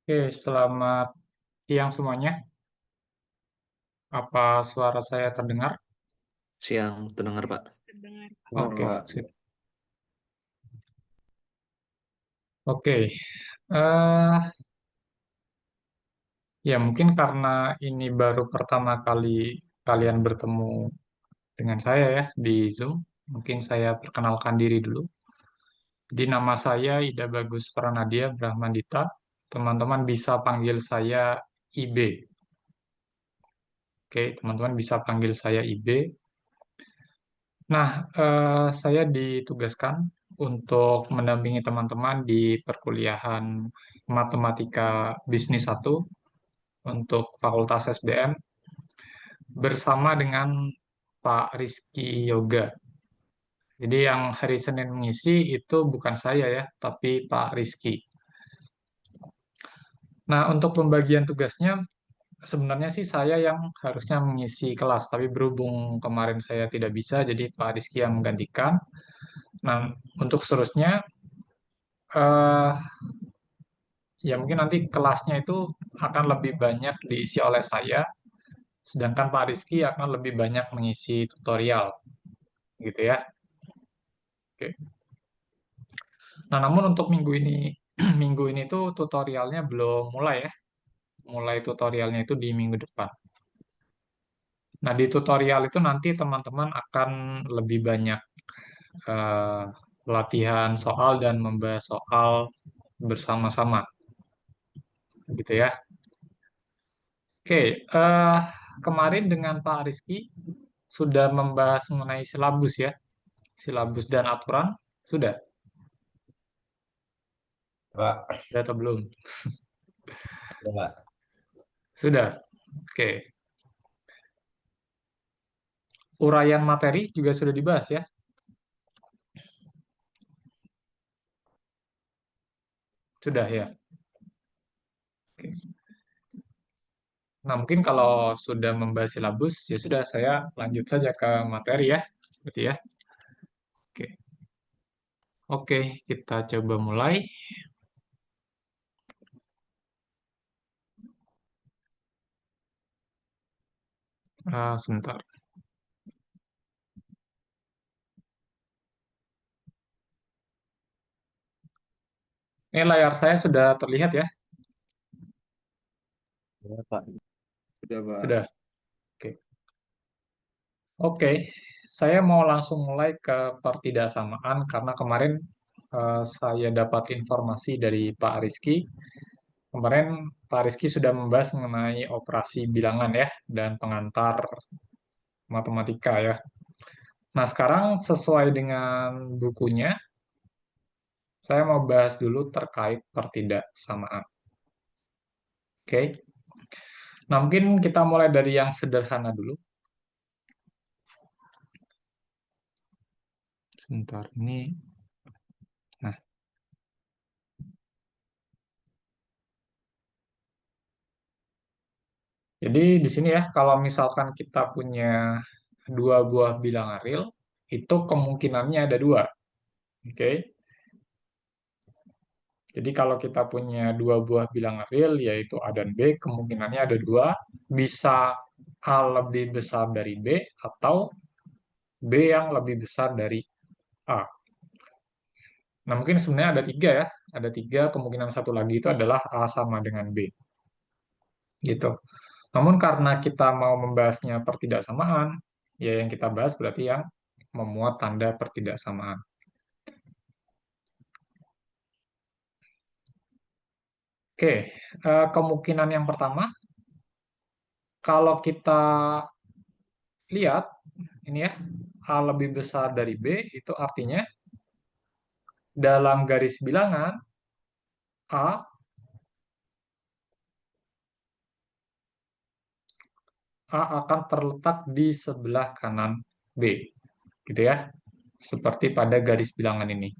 Oke, selamat siang semuanya. Apa suara saya terdengar? Siang terdengar Pak. Terdengar. Benar, Oke, Pak. sip. Oke, eh ya mungkin karena ini baru pertama kali kalian bertemu dengan saya ya di Zoom. Mungkin saya perkenalkan diri dulu. Jadi nama saya Ida Bagus Pranadia Brahmandita. Teman-teman bisa panggil saya IB. Oke, teman-teman bisa panggil saya IB. Nah, saya ditugaskan untuk mendampingi teman-teman di perkuliahan Matematika Bisnis 1 untuk Fakultas SBM bersama dengan Pak Rizky Yoga. Jadi yang hari Senin mengisi itu bukan saya ya, tapi Pak Rizky. Nah, untuk pembagian tugasnya sebenarnya sih saya yang harusnya mengisi kelas, tapi berhubung kemarin saya tidak bisa, jadi Pak Rizky yang menggantikan. Nah, untuk seterusnya eh ya mungkin nanti kelasnya itu akan lebih banyak diisi oleh saya, sedangkan Pak Rizky akan lebih banyak mengisi tutorial, gitu ya. Oke. Nah, namun untuk minggu ini, minggu ini tuh tutorialnya belum mulai ya. Mulai tutorialnya itu di minggu depan. Nah, di tutorial itu nanti teman-teman akan lebih banyak eh, latihan soal dan membahas soal bersama-sama, gitu ya. Oke, kemarin dengan Pak Rizky sudah membahas mengenai silabus ya, silabus dan aturan, sudah, Pak. sudah atau belum? Ya, Pak. Sudah. Oke, uraian materi juga sudah dibahas ya, sudah ya. Oke. Nah, mungkin kalau sudah membahas silabus, ya sudah saya lanjut saja ke materi ya, gitu ya. Oke, oke, kita coba mulai. Sebentar. Ini layar saya sudah terlihat ya, Ya, Pak. Sudah, Pak. sudah. Oke. Oke, saya mau langsung mulai ke pertidaksamaan karena kemarin saya dapat informasi dari Pak Rizky. Kemarin Pak Rizky sudah membahas mengenai operasi bilangan ya dan pengantar matematika ya. Nah, sekarang sesuai dengan bukunya, saya mau bahas dulu terkait pertidaksamaan. Oke. Nah, mungkin kita mulai dari yang sederhana dulu. Sebentar, ini. Nah, jadi di sini ya, kalau misalkan kita punya dua buah bilangan real, itu kemungkinannya ada dua. Oke. Jadi kalau kita punya dua buah bilangan real, yaitu A dan B, kemungkinannya ada dua. Bisa A lebih besar dari B, atau B yang lebih besar dari A. Nah, mungkin sebenarnya ada tiga ya. Ada tiga, kemungkinan satu lagi itu adalah A sama dengan B. Gitu. Namun karena kita mau membahasnya pertidaksamaan, ya yang kita bahas berarti yang memuat tanda pertidaksamaan. Oke, kemungkinan yang pertama, kalau kita lihat ini ya, A lebih besar dari B, itu artinya dalam garis bilangan A, A akan terletak di sebelah kanan B, gitu ya, seperti pada garis bilangan ini.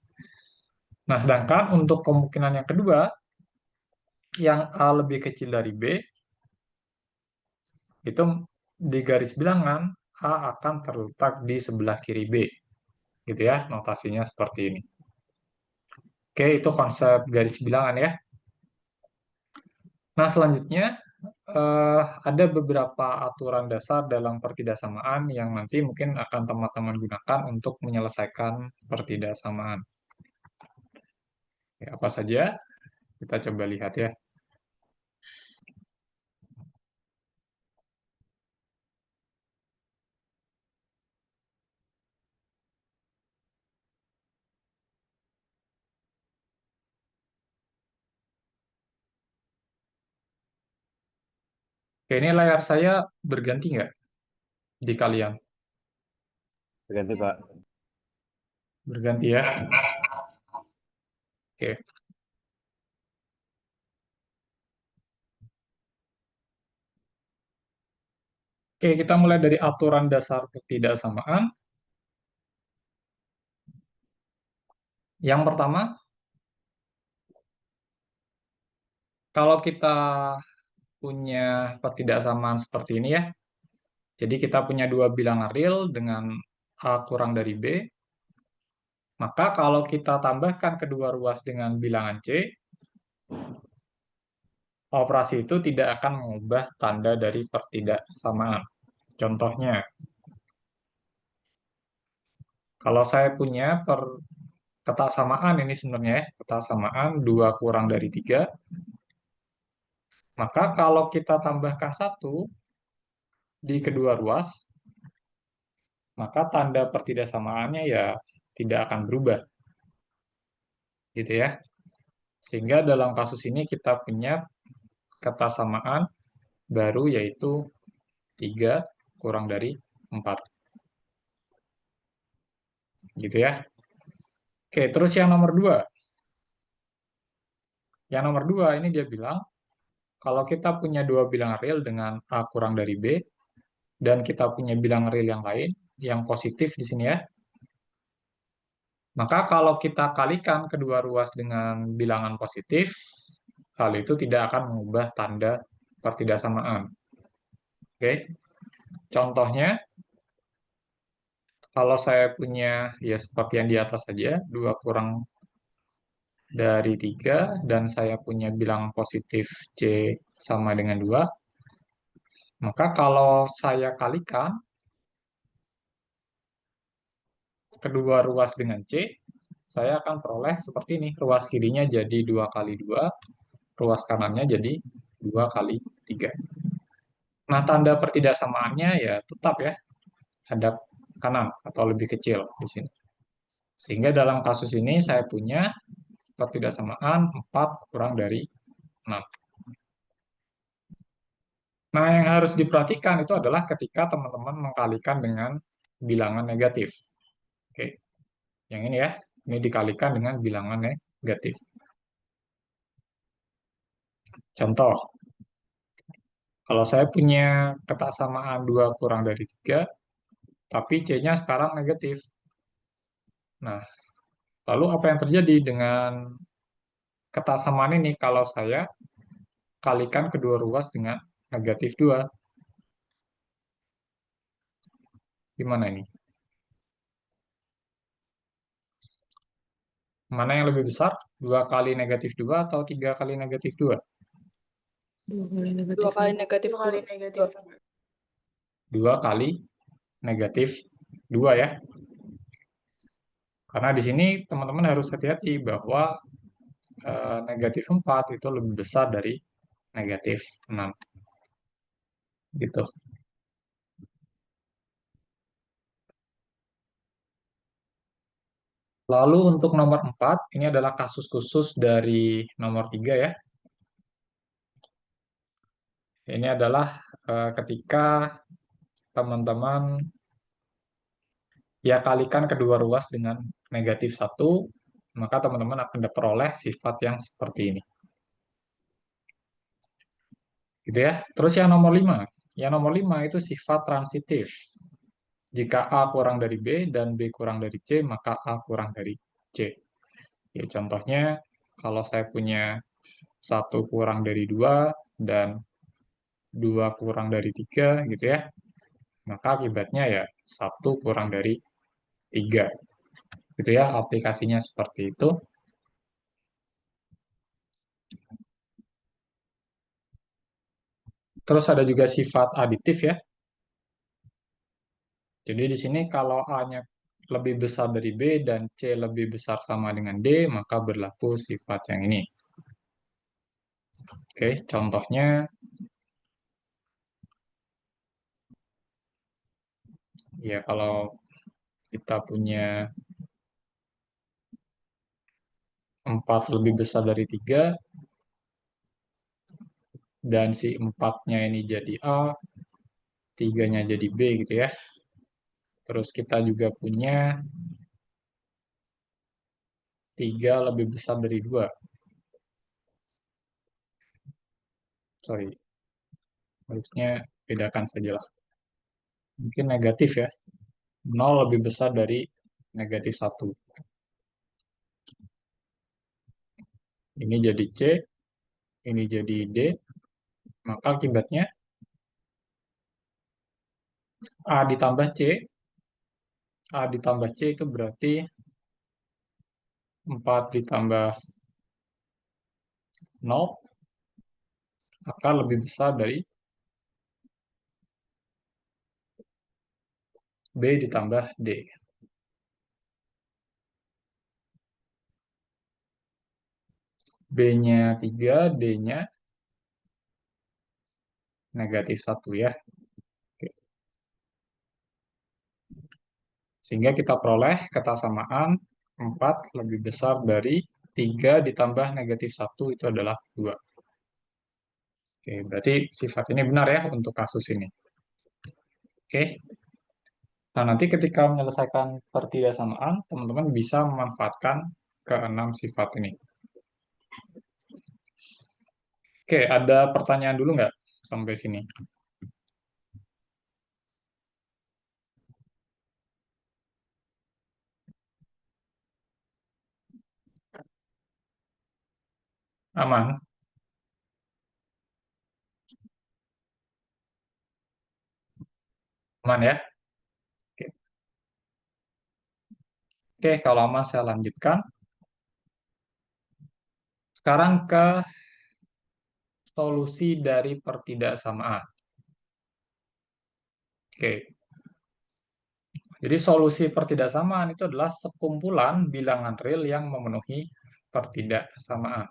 Nah, sedangkan untuk kemungkinan yang kedua, yang A lebih kecil dari B, itu di garis bilangan A akan terletak di sebelah kiri B, gitu ya, notasinya seperti ini. Oke, itu konsep garis bilangan ya. Nah, selanjutnya ada beberapa aturan dasar dalam pertidaksamaan yang nanti mungkin akan teman-teman gunakan untuk menyelesaikan pertidaksamaan. Ya, apa saja? Kita coba lihat ya. Oke, ini layar saya berganti nggak di kalian? Berganti, Pak. Berganti ya. Oke. Oke, kita mulai dari aturan dasar ketidaksamaan. Yang pertama, kalau kita punya pertidaksamaan seperti ini ya, jadi kita punya dua bilangan real dengan A kurang dari B, maka kalau kita tambahkan kedua ruas dengan bilangan C, operasi itu tidak akan mengubah tanda dari pertidaksamaan. Contohnya, kalau saya punya ketaksamaan ini sebenarnya ya, ketaksamaan 2 kurang dari 3, maka kalau kita tambahkan 1 di kedua ruas, maka tanda pertidaksamaannya ya tidak akan berubah, gitu ya. Sehingga dalam kasus ini kita punya ketaksamaan baru yaitu 3 kurang dari 4, gitu ya. Oke, terus yang nomor 2. Yang nomor 2 ini dia bilang, kalau kita punya dua bilangan real dengan A kurang dari B, dan kita punya bilangan real yang lain, yang positif di sini ya, maka kalau kita kalikan kedua ruas dengan bilangan positif, hal itu tidak akan mengubah tanda pertidaksamaan. Oke, contohnya, kalau saya punya, ya seperti yang di atas saja, 2 kurang dari 3, dan saya punya bilangan positif C sama dengan 2, maka kalau saya kalikan kedua ruas dengan C, saya akan peroleh seperti ini. Ruas kirinya jadi 2 kali 2, ruas kanannya jadi 2 kali 3. Nah, tanda pertidaksamaannya ya tetap ya, hadap kanan atau lebih kecil di sini. Sehingga dalam kasus ini saya punya pertidaksamaan 4 kurang dari 6. Nah, yang harus diperhatikan itu adalah ketika teman-teman mengkalikan dengan bilangan negatif. Oke, yang ini ya, ini dikalikan dengan bilangan negatif. Contoh, kalau saya punya ketaksamaan 2 kurang dari 3, tapi C-nya sekarang negatif. Nah, lalu apa yang terjadi dengan ketaksamaan ini kalau saya kalikan kedua ruas dengan negatif 2? Gimana ini? Mana yang lebih besar? 2 kali negatif 2 atau 3 kali negatif 2? 2 kali negatif 2. 2 kali negatif 2 ya. Karena di sini teman-teman harus hati-hati bahwa negatif 4 itu lebih besar dari negatif 6. Gitu. Lalu untuk nomor 4, ini adalah kasus khusus dari nomor 3 ya. Ini adalah ketika teman-teman ya kalikan kedua ruas dengan negatif 1, maka teman-teman akan peroleh sifat yang seperti ini. Gitu ya. Terus yang nomor 5. Yang nomor 5 itu sifat transitif. Jika A kurang dari B dan B kurang dari C, maka A kurang dari C. Ya, contohnya, kalau saya punya 1 kurang dari 2 dan 2 kurang dari 3, gitu ya, maka akibatnya ya 1 kurang dari 3. Gitu ya, aplikasinya seperti itu. Terus ada juga sifat aditif ya. Jadi di sini kalau A-nya lebih besar dari B dan C lebih besar sama dengan D, maka berlaku sifat yang ini. Oke, contohnya ya kalau kita punya 4 lebih besar dari 3 dan si 4-nya ini jadi A, 3-nya jadi B gitu ya. Terus kita juga punya 3 lebih besar dari 2. Sorry, harusnya bedakan sajalah. Mungkin negatif ya. 0 lebih besar dari negatif 1. Ini jadi C, ini jadi D, maka akibatnya A ditambah C, A ditambah C itu berarti 4 ditambah 0 akan lebih besar dari B ditambah D. B-nya 3, D-nya negatif 1 ya. Oke. Sehingga kita peroleh kesamaan 4 lebih besar dari 3 ditambah negatif 1 itu adalah 2. Oke, berarti sifat ini benar ya untuk kasus ini. Oke. Nah, nanti ketika menyelesaikan pertidaksamaan, teman-teman bisa memanfaatkan keenam sifat ini. Oke, ada pertanyaan dulu nggak sampai sini? Aman? Aman ya? Oke, Oke, kalau aman saya lanjutkan. Sekarang ke solusi dari pertidaksamaan. Oke, jadi solusi pertidaksamaan itu adalah sekumpulan bilangan real yang memenuhi pertidaksamaan.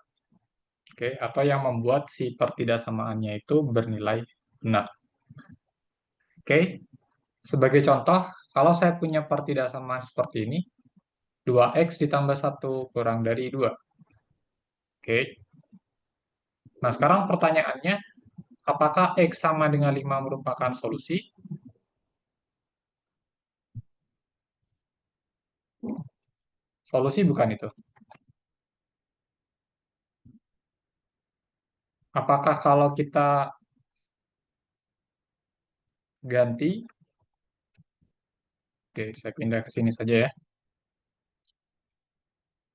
Oke, atau yang membuat si pertidaksamaannya itu bernilai benar. Oke, sebagai contoh, kalau saya punya pertidaksamaan seperti ini, 2x ditambah 1 kurang dari 2. Oke, nah sekarang pertanyaannya, apakah x sama dengan 5 merupakan solusi? Solusi bukan itu. Apakah kalau kita ganti, oke, saya pindah ke sini saja ya.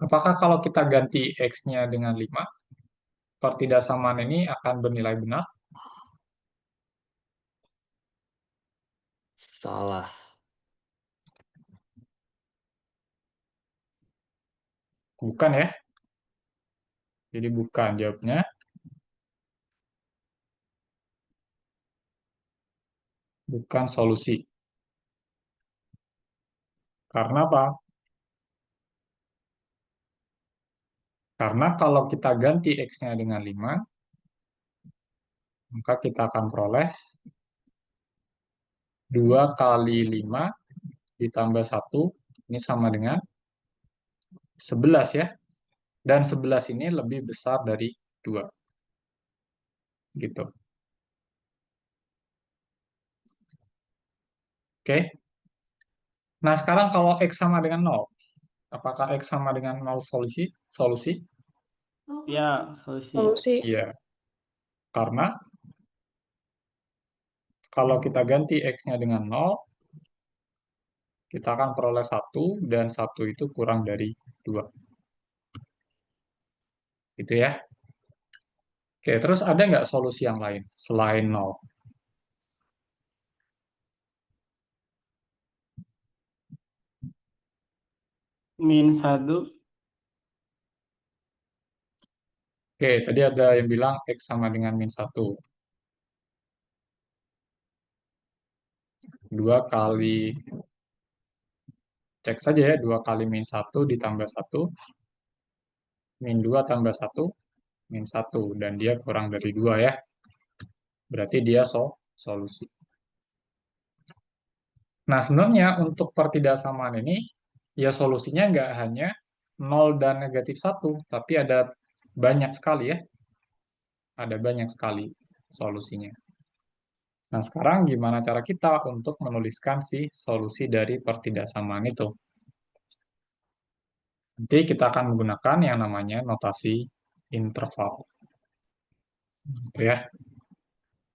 Apakah kalau kita ganti x-nya dengan 5, pertidaksamaan ini akan bernilai benar? Salah. Bukan ya. Jadi bukan jawabnya. Bukan solusi. Karena apa? Karena kalau kita ganti x-nya dengan 5, maka kita akan peroleh 2 kali 5 ditambah 1, ini sama dengan 11 ya. Dan 11 ini lebih besar dari 2. Gitu. Oke. Nah, sekarang kalau x sama dengan 0, apakah x sama dengan 0 solusi? Solusi? Ya, solusi. Solusi. Iya. Karena kalau kita ganti x-nya dengan 0, kita akan peroleh 1, dan 1 itu kurang dari 2. Gitu ya. Oke, terus ada nggak solusi yang lain selain 0? -1. Oke, tadi ada yang bilang x sama dengan -1. 2 kali, cek saja ya, 2 kali min 1 ditambah 1, min 2 tambah 1, min 1. Dan dia kurang dari 2 ya. Berarti dia solusi. Nah, sebenarnya untuk pertidaksamaan ini, ya solusinya nggak hanya 0 dan negatif 1, tapi ada banyak sekali ya. Ada banyak sekali solusinya. Nah, sekarang gimana cara kita untuk menuliskan si solusi dari pertidaksamaan itu? Nanti kita akan menggunakan yang namanya notasi interval. Gitu ya.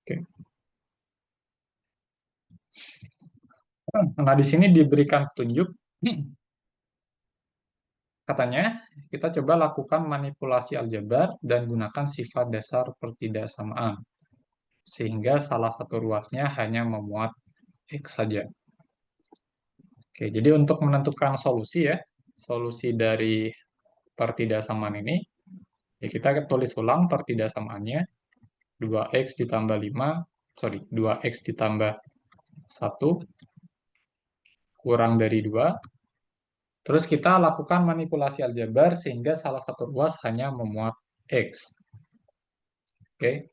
Oke. Nah, di sini diberikan petunjuk. Katanya, kita coba lakukan manipulasi aljabar dan gunakan sifat dasar pertidaksamaan. Sehingga salah satu ruasnya hanya memuat X saja. Oke, jadi untuk menentukan solusi ya, solusi dari pertidaksamaan ini, ya kita tulis ulang pertidaksamaannya, 2X ditambah 5, 2X ditambah 1 kurang dari 2. Terus kita lakukan manipulasi aljabar sehingga salah satu ruas hanya memuat X. Oke.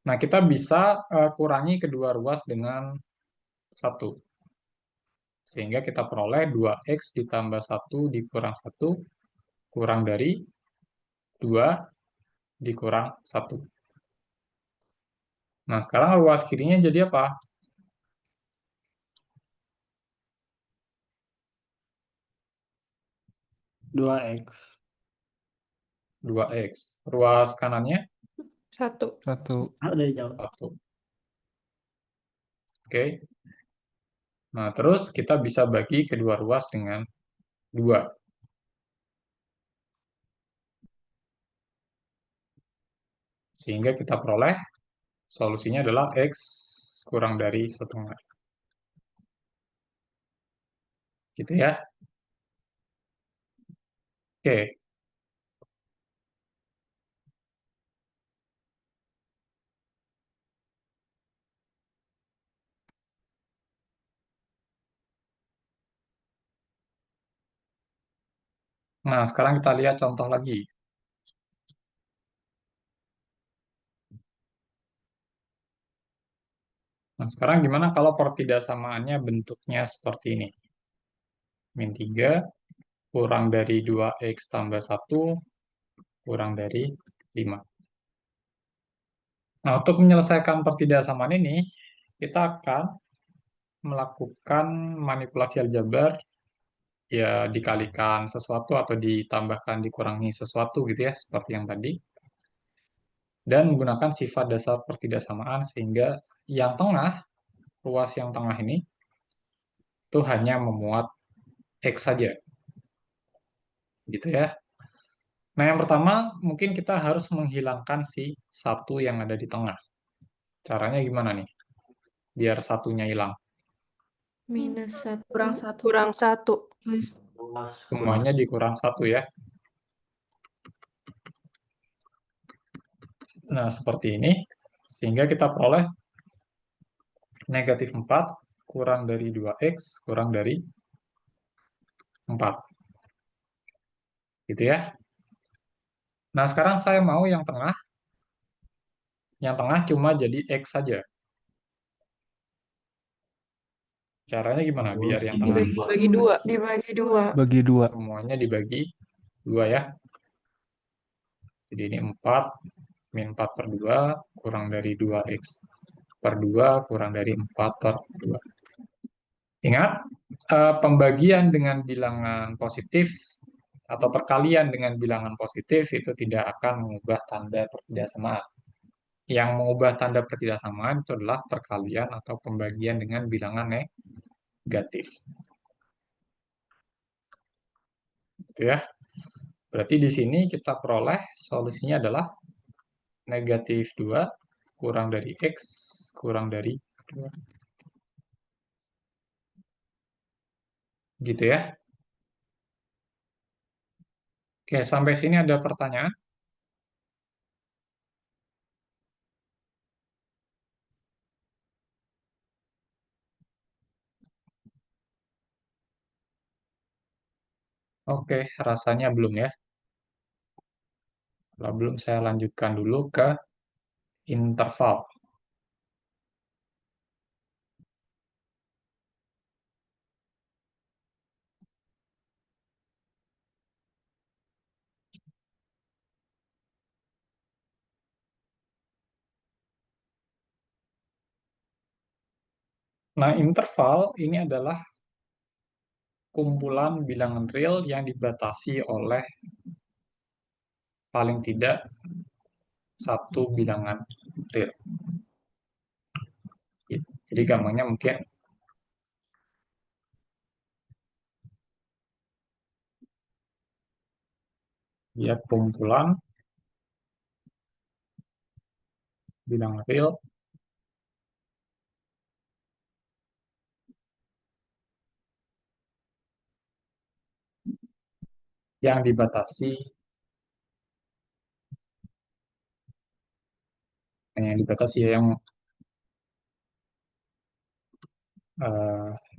Nah, kita bisa kurangi kedua ruas dengan 1. Sehingga kita peroleh 2X ditambah 1 dikurang 1 kurang dari 2 dikurang 1. Nah, sekarang ruas kirinya jadi apa? 2X. 2X. Ruas kanannya 1. 1. Udah jauh. 1. Oke. Nah, terus kita bisa bagi kedua ruas dengan 2. Sehingga kita peroleh solusinya adalah X kurang dari setengah. Gitu ya. Oke. Nah, sekarang kita lihat contoh lagi. Nah, sekarang gimana kalau pertidaksamaannya bentuknya seperti ini? Min 3 kurang dari 2X tambah 1 kurang dari 5. Nah, untuk menyelesaikan pertidaksamaan ini, kita akan melakukan manipulasi aljabar, ya dikalikan sesuatu atau ditambahkan dikurangi sesuatu gitu ya, seperti yang tadi. Dan menggunakan sifat dasar pertidaksamaan sehingga yang tengah, ruas yang tengah ini, itu hanya memuat X saja. Gitu ya. Nah, yang pertama, mungkin kita harus menghilangkan si 1 yang ada di tengah. Caranya gimana nih? Biar satunya hilang. Minus 1. Kurang 1. Kurang 1. Semuanya dikurang 1 ya. Nah, seperti ini. Sehingga kita peroleh negatif 4 kurang dari 2X kurang dari 4. Gitu ya. Nah, sekarang saya mau yang tengah. Yang tengah cuma jadi X saja. Caranya gimana biar yang tengah Dibagi 2. Dibagi 2. Bagi 2. semuanya dibagi 2 ya. Jadi ini 4 min 4 per 2 kurang dari 2X per 2 kurang dari 4 per 2. Ingat, pembagian dengan bilangan positif atau perkalian dengan bilangan positif itu tidak akan mengubah tanda pertidaksamaan. Yang mengubah tanda pertidaksamaan itu adalah perkalian atau pembagian dengan bilangan negatif. Gitu ya. Berarti di sini kita peroleh solusinya adalah negatif 2 kurang dari X kurang dari 2. Gitu ya. Oke, sampai sini ada pertanyaan? Oke, rasanya belum ya. Kalau belum, saya lanjutkan dulu ke interval. Nah, interval ini adalah kumpulan bilangan real yang dibatasi oleh paling tidak satu bilangan real. Jadi gampangnya mungkin dia kumpulan bilangan real yang dibatasi ya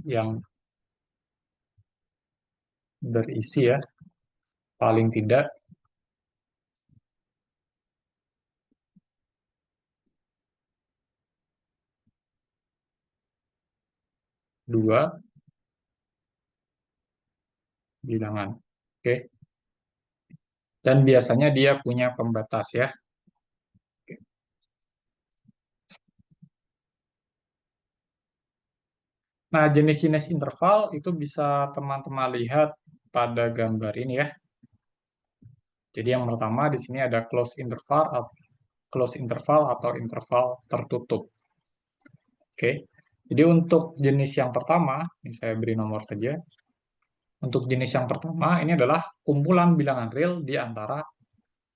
yang berisi ya paling tidak dua bilangan. Oke. Dan biasanya dia punya pembatas ya. Oke. Nah, jenis-jenis interval itu bisa teman-teman lihat pada gambar ini ya. Jadi yang pertama di sini ada close interval atau interval tertutup. Oke. Jadi untuk jenis yang pertama, ini saya beri nomor saja. Untuk jenis yang pertama ini adalah kumpulan bilangan real di antara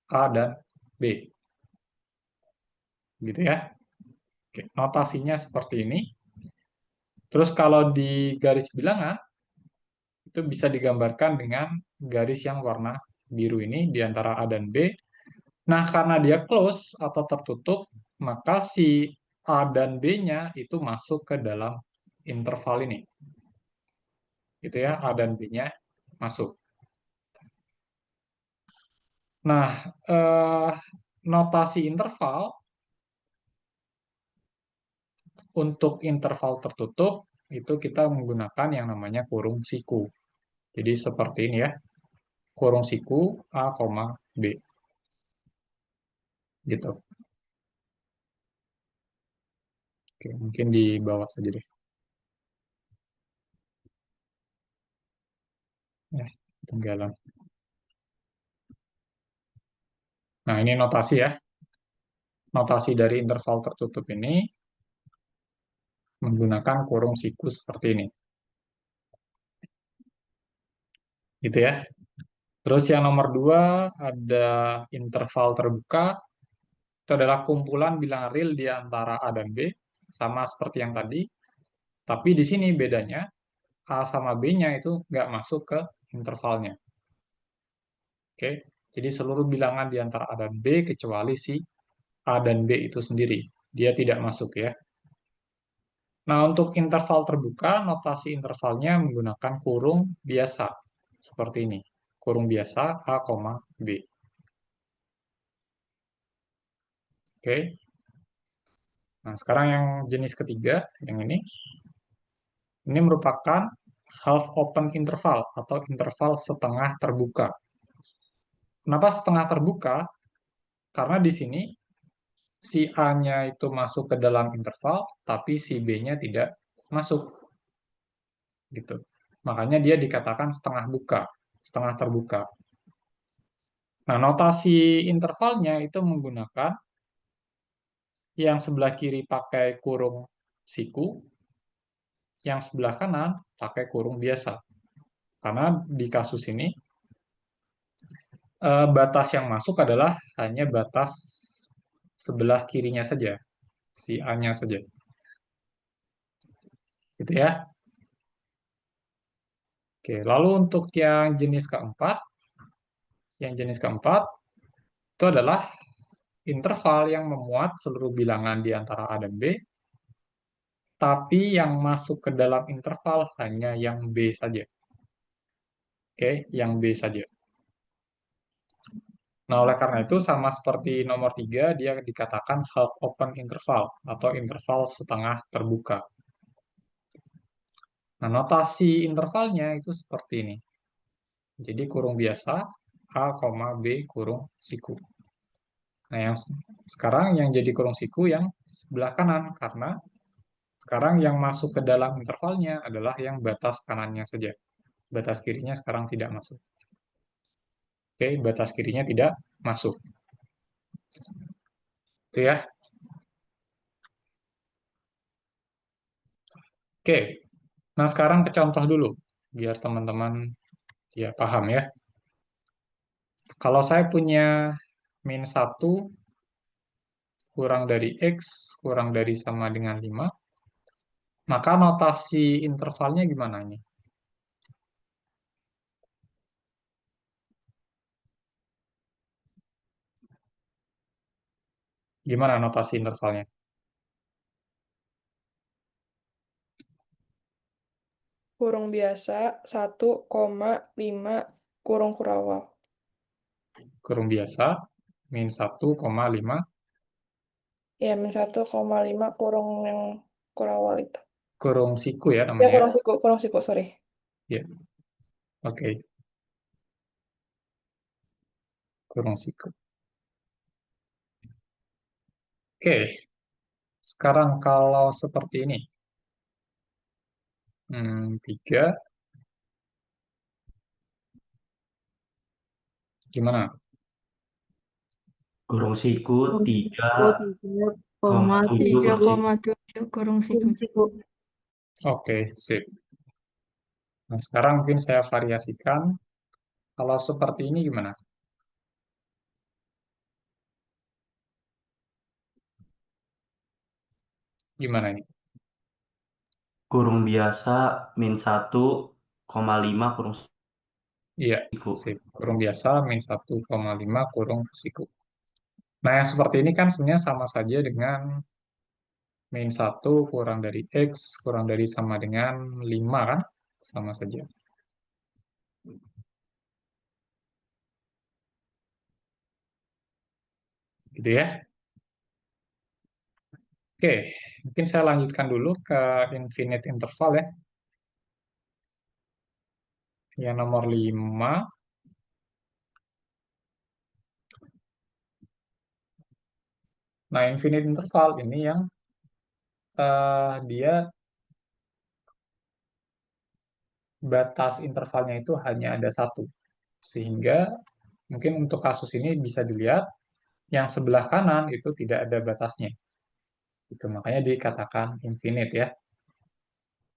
A dan B. Gitu ya. Oke, notasinya seperti ini. Terus kalau di garis bilangan itu bisa digambarkan dengan garis yang warna biru ini di antara A dan B. Nah, karena dia close atau tertutup, maka si A dan B-nya itu masuk ke dalam interval ini. Gitu ya, A dan B-nya masuk. Nah, notasi interval untuk interval tertutup itu kita menggunakan yang namanya kurung siku. Jadi seperti ini ya, kurung siku A, B. Gitu. Oke, mungkin di bawah saja deh. Ya, ketinggalan. Nah, ini notasi ya. Notasi dari interval tertutup ini menggunakan kurung siku seperti ini. Gitu ya. Terus yang nomor dua ada interval terbuka. Itu adalah kumpulan bilangan real di antara A dan B. Sama seperti yang tadi. Tapi di sini bedanya A sama B-nya itu nggak masuk ke intervalnya. Oke. Jadi seluruh bilangan di antara A dan B kecuali si A dan B itu sendiri. Dia tidak masuk ya. Nah, untuk interval terbuka, notasi intervalnya menggunakan kurung biasa. Seperti ini. Kurung biasa A, B. Oke. Nah, sekarang yang jenis ketiga, yang ini. Ini merupakan half open interval atau interval setengah terbuka. Kenapa setengah terbuka? Karena di sini si A-nya itu masuk ke dalam interval, tapi si B-nya tidak masuk. Gitu. Makanya dia dikatakan setengah buka, setengah terbuka. Nah, notasi intervalnya itu menggunakan yang sebelah kiri pakai kurung siku, yang sebelah kanan pakai kurung biasa. Karena di kasus ini, batas yang masuk adalah hanya batas sebelah kirinya saja, si A-nya saja. Gitu ya. Oke, lalu untuk yang jenis keempat itu adalah interval yang memuat seluruh bilangan di antara A dan B, tapi yang masuk ke dalam interval hanya yang B saja. Oke, yang B saja. Nah, oleh karena itu sama seperti nomor 3, dia dikatakan half open interval atau interval setengah terbuka. Nah, notasi intervalnya itu seperti ini. Jadi kurung biasa, A, B, kurung siku. Nah, yang sekarang yang jadi kurung siku yang sebelah kanan, karena sekarang yang masuk ke dalam intervalnya adalah yang batas kanannya saja. Batas kirinya sekarang tidak masuk. Oke, batas kirinya tidak masuk. Itu ya. Oke, nah sekarang ke contoh dulu, biar teman-teman ya paham ya. Kalau saya punya min 1 kurang dari X kurang dari sama dengan 5, maka notasi intervalnya gimana ini? Gimana notasi intervalnya? Kurung biasa 1,5 kurung kurawal. Kurung biasa, min 1,5, Ya, min 1,5 kurung yang kurawal itu. kurung siku ya Ya, namanya. kurung siku, sorry. Ya, oke. Kurung siku. Oke, sekarang kalau seperti ini. 3, gimana? Kurung siku 3,7 3,7 kurung siku. Oke, sip. Nah, sekarang mungkin saya variasikan. Kalau seperti ini gimana? Gimana ini? kurung biasa min 1,5 kurung Iya, siku. sip. Kurung biasa, min 1,5 kurung siku. Nah, yang seperti ini kan sebenarnya sama saja dengan min 1 kurang dari X kurang dari sama dengan 5 kan? Sama saja. Gitu ya. Oke, mungkin saya lanjutkan dulu ke infinite interval ya. Yang nomor 5. Nah, infinite interval ini yang dia batas intervalnya itu hanya ada satu. Sehingga mungkin untuk kasus ini bisa dilihat yang sebelah kanan itu tidak ada batasnya. Itu makanya dikatakan infinite ya.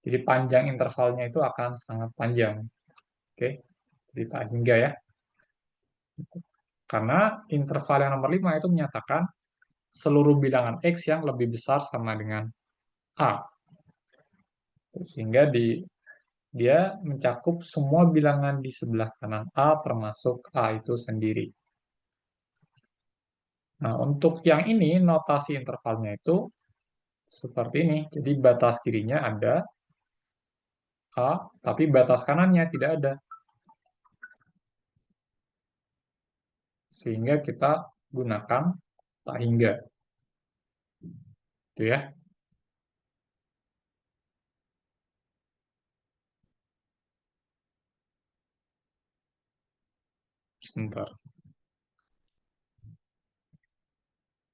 Jadi panjang intervalnya itu akan sangat panjang. Oke, jadi tak hingga ya. Karena interval yang nomor 5 itu menyatakan seluruh bilangan X yang lebih besar sama dengan A. Sehingga dia mencakup semua bilangan di sebelah kanan A termasuk A itu sendiri. Nah, untuk yang ini notasi intervalnya itu seperti ini. Jadi batas kirinya ada A, tapi batas kanannya tidak ada. Sehingga kita gunakan tak hingga. Itu ya. Sebentar.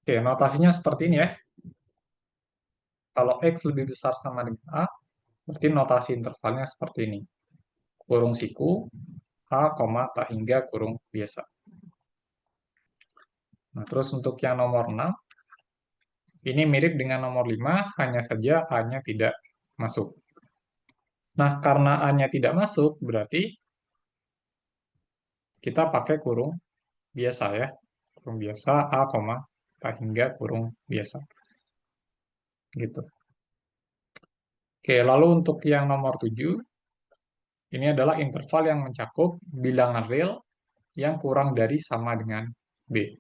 Oke, notasinya seperti ini ya. Kalau X lebih besar sama dengan A, berarti notasi intervalnya seperti ini. Kurung siku, A, tak hingga kurung biasa. Nah, terus untuk yang nomor 6, ini mirip dengan nomor 5, hanya saja A-nya tidak masuk. Nah, karena A-nya tidak masuk, berarti kita pakai kurung biasa ya. Kurung biasa A, tak hingga kurung biasa. Gitu. Oke, lalu untuk yang nomor 7, ini adalah interval yang mencakup bilangan real yang kurang dari sama dengan B.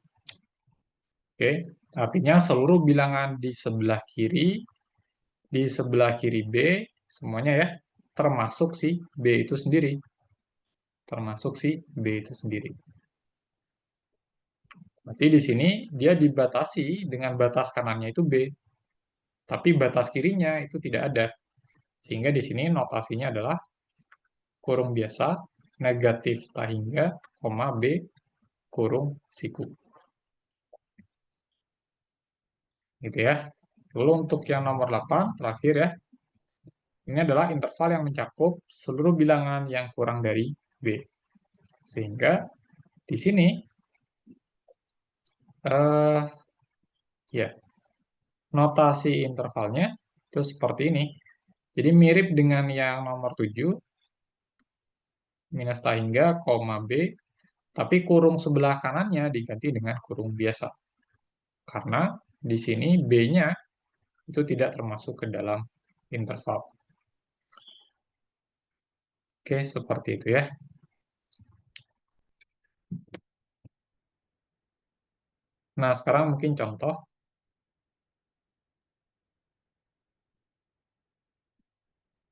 Oke, artinya seluruh bilangan di sebelah kiri B, semuanya ya, termasuk si B itu sendiri. termasuk si B itu sendiri. Berarti di sini dia dibatasi dengan batas kanannya itu B, tapi batas kirinya itu tidak ada. Sehingga di sini notasinya adalah kurung biasa, negatif tahingga, koma B, kurung siku. Gitu ya. Lalu untuk yang nomor 8, terakhir ya, ini adalah interval yang mencakup seluruh bilangan yang kurang dari B. Sehingga di sini, eh, ya, notasi intervalnya itu seperti ini. Jadi mirip dengan yang nomor 7, minus tahingga, koma B, tapi kurung sebelah kanannya diganti dengan kurung biasa. Karena di sini B-nya itu tidak termasuk ke dalam interval. Oke, seperti itu ya. Nah, sekarang mungkin contoh.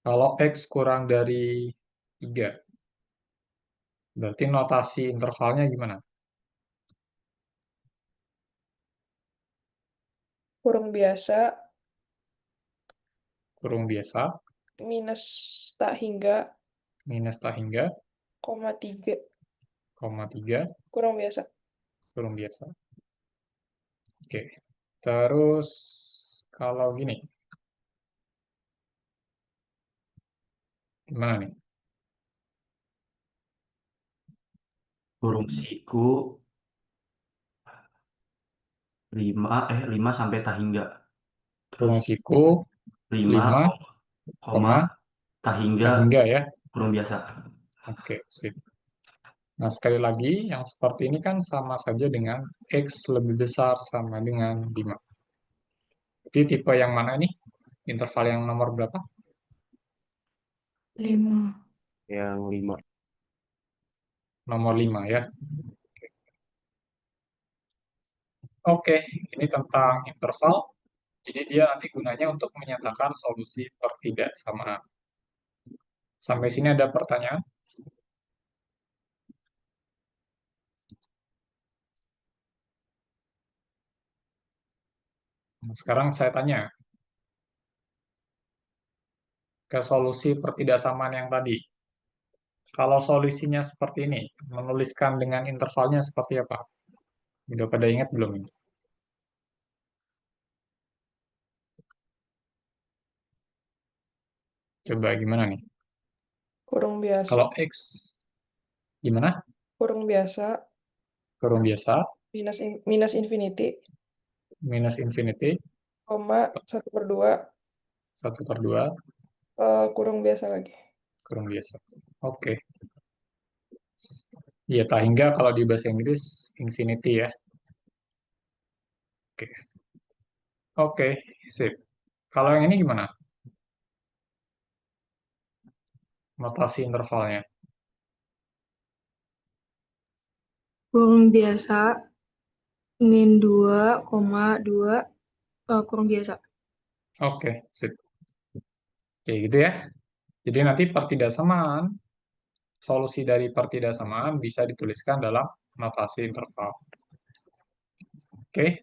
Kalau X kurang dari 3, berarti notasi intervalnya gimana? Kurung biasa Kurung biasa, minus tak hingga, minus tahingga, koma 3. koma 3, Kurung biasa. kurung biasa. Oke, terus kalau gini, gimana nih? Kurung siku 5 sampai tahingga. Terus Kurung siku 5 5, koma koma tahingga tahingga ya. kurung biasa. Oke, sip. Nah, sekali lagi, yang seperti ini kan sama saja dengan X lebih besar sama dengan 5. Jadi tipe yang mana nih? Interval yang nomor berapa? 5. Yang 5. Nomor 5 ya. Oke, ini tentang interval. Jadi dia nanti gunanya untuk menyatakan solusi pertidaksamaan. Sampai sini ada pertanyaan? Nah, sekarang saya tanya ke solusi pertidaksamaan yang tadi. Kalau solusinya seperti ini, menuliskan dengan intervalnya seperti apa? Udah pada ingat belum ini? Coba gimana nih? Kurung biasa. Kalau X gimana? Kurung biasa Kurung biasa, minus infinity, minus infinity, koma 1/2, 1/2, kurung biasa lagi. kurung biasa. Oke. Iya, tak hingga kalau di bahasa Inggris infinity ya. Oke. Oke, sip. Kalau yang ini gimana? Notasi intervalnya. Kurung biasa min 2,2 kurung biasa. Oke, sip. Oke, gitu ya. Jadi nanti pertidaksamaan, solusi dari pertidaksamaan bisa dituliskan dalam notasi interval. Oke,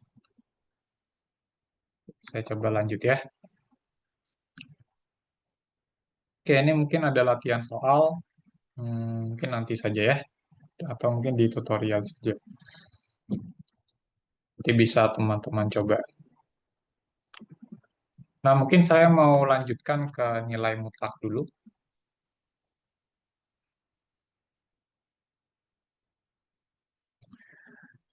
saya coba lanjut ya. Oke, ini mungkin ada latihan soal, mungkin nanti saja ya, atau mungkin di tutorial saja. Nanti bisa teman-teman coba. Nah, mungkin saya mau lanjutkan ke nilai mutlak dulu.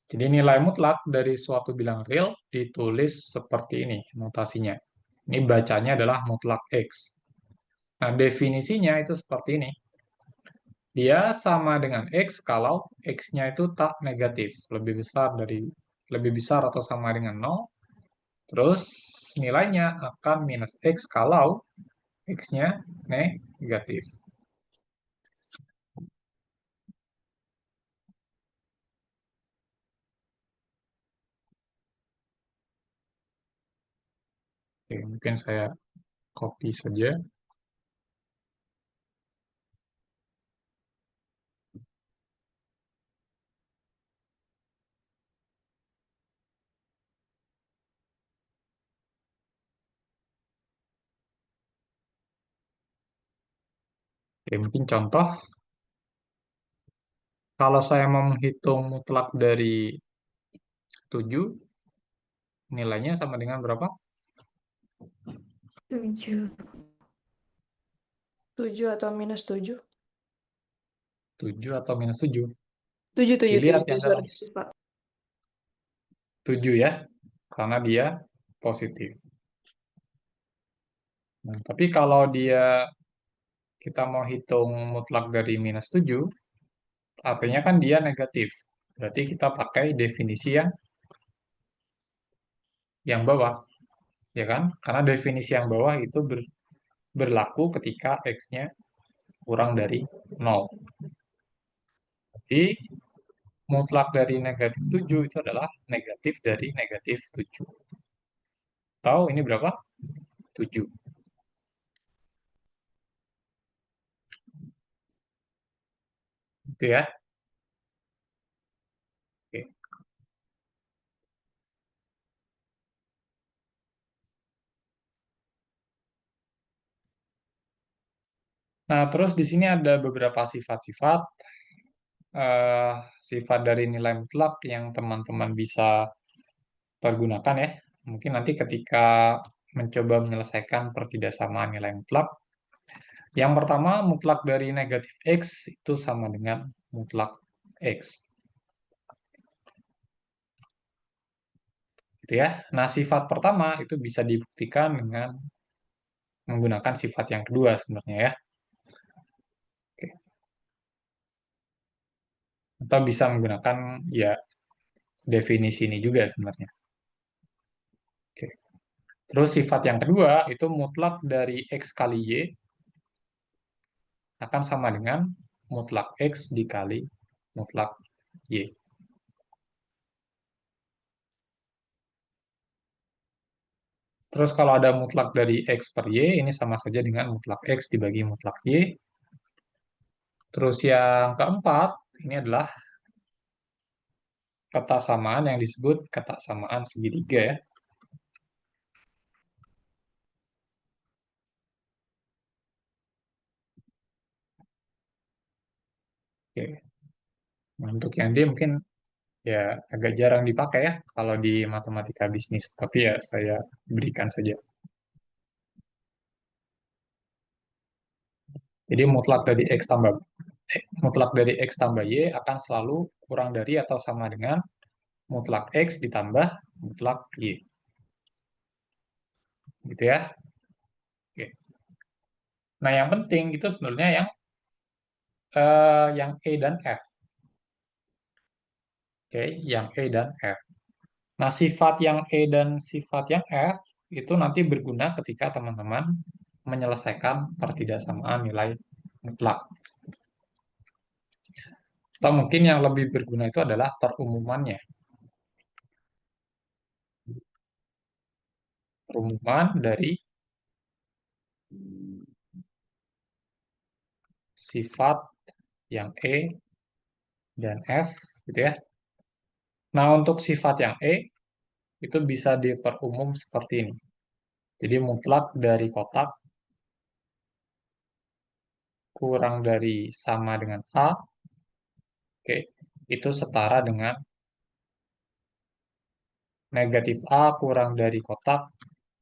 Jadi nilai mutlak dari suatu bilangan real ditulis seperti ini notasinya. Ini bacanya adalah mutlak X. Nah, definisinya itu seperti ini. Dia sama dengan X kalau X-nya itu tak negatif, lebih besar atau sama dengan 0. Terus nilainya akan minus X kalau X-nya negatif. Oke, mungkin saya copy saja. Oke, mungkin contoh, kalau saya mau menghitung mutlak dari 7, nilainya sama dengan berapa? 7. 7 atau minus 7? 7 atau minus 7? 7, 7, Dilihat 7, yang dalam sorry. 7 ya, karena dia positif. Nah, tapi kalau kita mau hitung mutlak dari minus 7, artinya kan dia negatif. Berarti kita pakai definisi yang bawah, ya kan? Karena definisi yang bawah itu berlaku ketika X-nya kurang dari 0. Jadi, mutlak dari negatif 7 itu adalah negatif dari negatif 7. Tahu ini berapa? 7. Itu ya. Oke. Nah, terus di sini ada beberapa sifat-sifat sifat dari nilai mutlak yang teman-teman bisa pergunakan ya. Mungkin nanti ketika mencoba menyelesaikan pertidaksamaan nilai mutlak. Yang pertama, mutlak dari negatif X itu sama dengan mutlak X. Gitu ya. Nah, sifat pertama itu bisa dibuktikan dengan menggunakan sifat yang kedua sebenarnya ya. Oke. Atau bisa menggunakan ya definisi ini juga sebenarnya. Oke. Terus sifat yang kedua itu mutlak dari X kali Y akan sama dengan mutlak X dikali mutlak Y. Terus kalau ada mutlak dari X per Y, ini sama saja dengan mutlak X dibagi mutlak Y. Terus yang keempat, ini adalah kata samaan yang disebut kata samaan segitiga ya. Oke. Nah, untuk yang D mungkin ya agak jarang dipakai ya kalau di matematika bisnis, tapi ya saya berikan saja. Jadi mutlak dari X tambah Y akan selalu kurang dari atau sama dengan mutlak X ditambah mutlak Y. Gitu ya. Oke. Nah, yang penting itu sebenarnya yang E dan F. Oke, yang E dan F. Nah, sifat yang E dan sifat yang F itu nanti berguna ketika teman-teman menyelesaikan pertidaksamaan nilai mutlak. Atau mungkin yang lebih berguna itu adalah perumumannya. Perumuman dari sifat yang E dan F, gitu ya. Nah, untuk sifat yang E, itu bisa diperumum seperti ini. Jadi mutlak dari kotak kurang dari sama dengan A, oke, itu setara dengan negatif A kurang dari kotak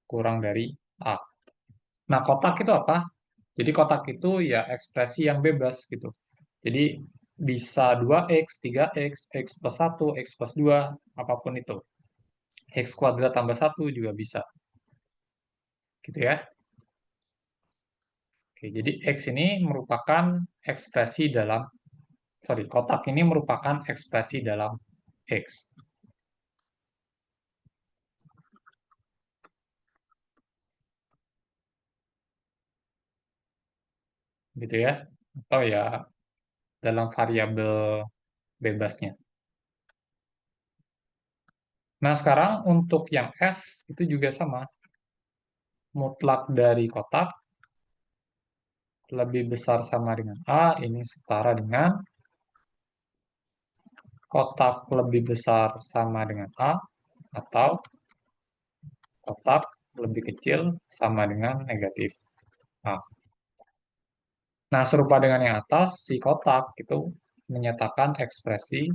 kurang dari A. Nah, kotak itu apa? Jadi kotak itu ya ekspresi yang bebas gitu. Jadi bisa 2x, 3x, x plus 1, x plus 2, apapun itu. X kuadrat tambah 1 juga bisa. Gitu ya. Oke, jadi X ini merupakan ekspresi dalam, kotak ini merupakan ekspresi dalam X. Gitu ya. Atau ya dalam variabel bebasnya. Nah, sekarang untuk yang F itu juga sama. Mutlak dari kotak lebih besar sama dengan A, ini setara dengan kotak lebih besar sama dengan A, atau kotak lebih kecil sama dengan negatif A. Nah, serupa dengan yang atas, si kotak itu menyatakan ekspresi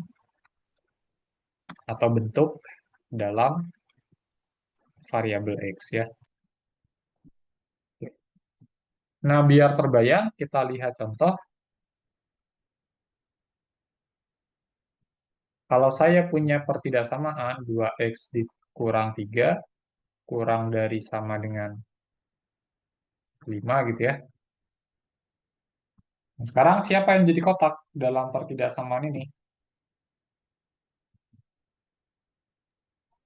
atau bentuk dalam variabel X ya. Nah, biar terbayang, kita lihat contoh. Kalau saya punya pertidaksamaan 2X dikurang 3, kurang dari sama dengan 5 gitu ya. Nah, sekarang siapa yang jadi kotak dalam pertidaksamaan ini?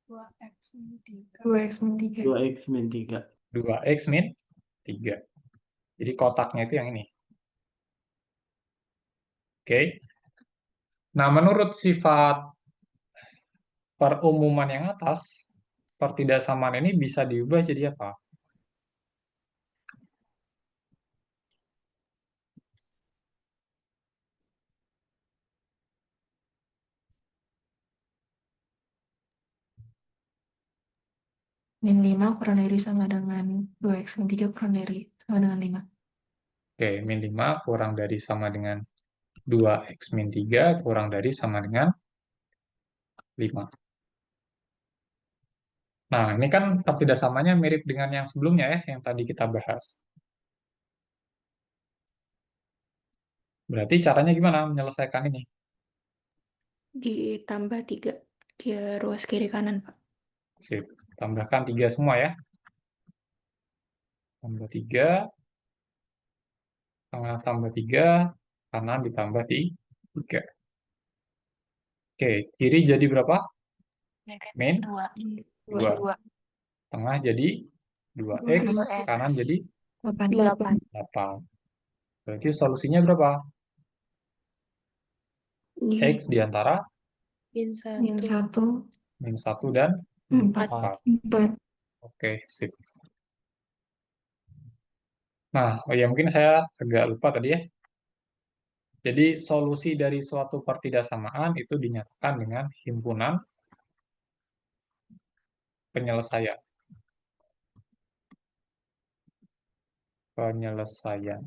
2x min 3. 2x min 3. 2x min 3. 2X min 3. Jadi kotaknya itu yang ini. Oke. Nah, menurut sifat perumuman yang atas, pertidaksamaan ini bisa diubah jadi apa? Min 5 kurang dari sama dengan 2x min 3 kurang dari sama dengan 5. Oke, min 5 kurang dari sama dengan 2X min 3 kurang dari sama dengan 5. Nah, ini kan pertidaksamanya mirip dengan yang sebelumnya ya, yang tadi kita bahas. Berarti caranya gimana menyelesaikan ini? Ditambah 3 di ruas kiri kanan, Pak. Sip. Tambahkan 3 semua ya. Tambah 3, tengah tambah 3, kanan ditambah 3. Oke, kiri jadi berapa? Min 2. 2. Tengah jadi 2X, 2x. kanan jadi 8. 8. Berarti solusinya berapa? X di antara Min Min 1. 1. min 1 dan 4. 4. 4. Oke, sip. Nah, oh ya mungkin saya agak lupa tadi ya. Jadi solusi dari suatu pertidaksamaan itu dinyatakan dengan himpunan penyelesaian. Penyelesaian.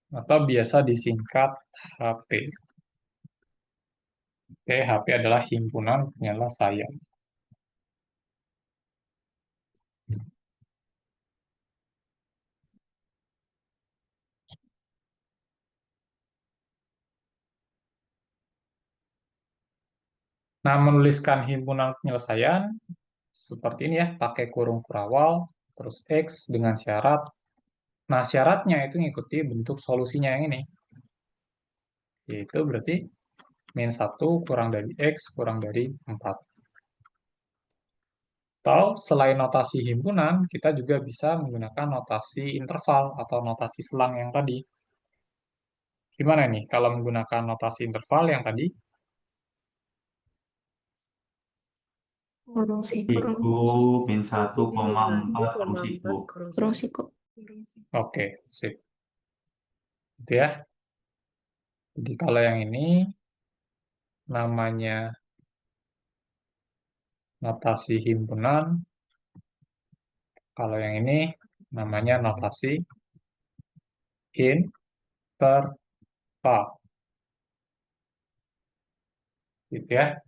Atau biasa disingkat HP. Oke, HP adalah himpunan penyelesaian. Nah, menuliskan himpunan penyelesaian seperti ini ya, pakai kurung kurawal, terus X dengan syarat. Nah, syaratnya itu ngikuti bentuk solusinya yang ini. Yaitu berarti min 1 kurang dari X kurang dari 4. Atau selain notasi himpunan, kita juga bisa menggunakan notasi interval atau notasi selang yang tadi. Gimana nih kalau menggunakan notasi interval yang tadi? Kurung Siku min 1,4 kurung siku. Kurang siku. Oke, sip. Itu ya. Jadi kalau yang ini namanya notasi himpunan, kalau yang ini namanya notasi interval. Gitu ya.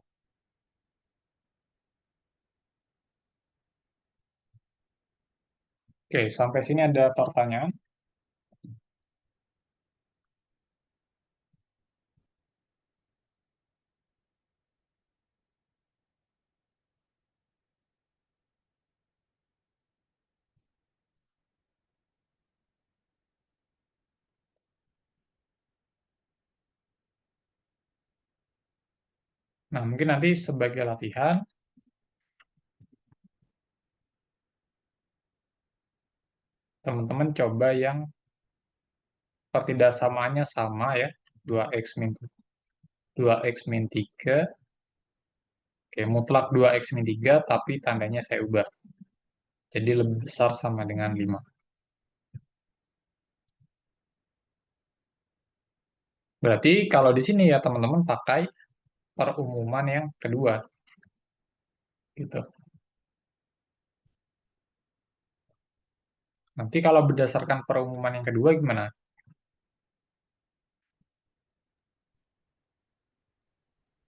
Oke, sampai sini ada pertanyaan? Nah, mungkin nanti sebagai latihan, teman-teman coba yang pertidaksamaannya sama ya, 2x min 3. Oke, mutlak 2x min 3, tapi tandanya saya ubah. Jadi lebih besar sama dengan 5. Berarti kalau di sini ya teman-teman pakai perumuman yang kedua. Gitu. Nanti kalau berdasarkan perumuman yang kedua gimana?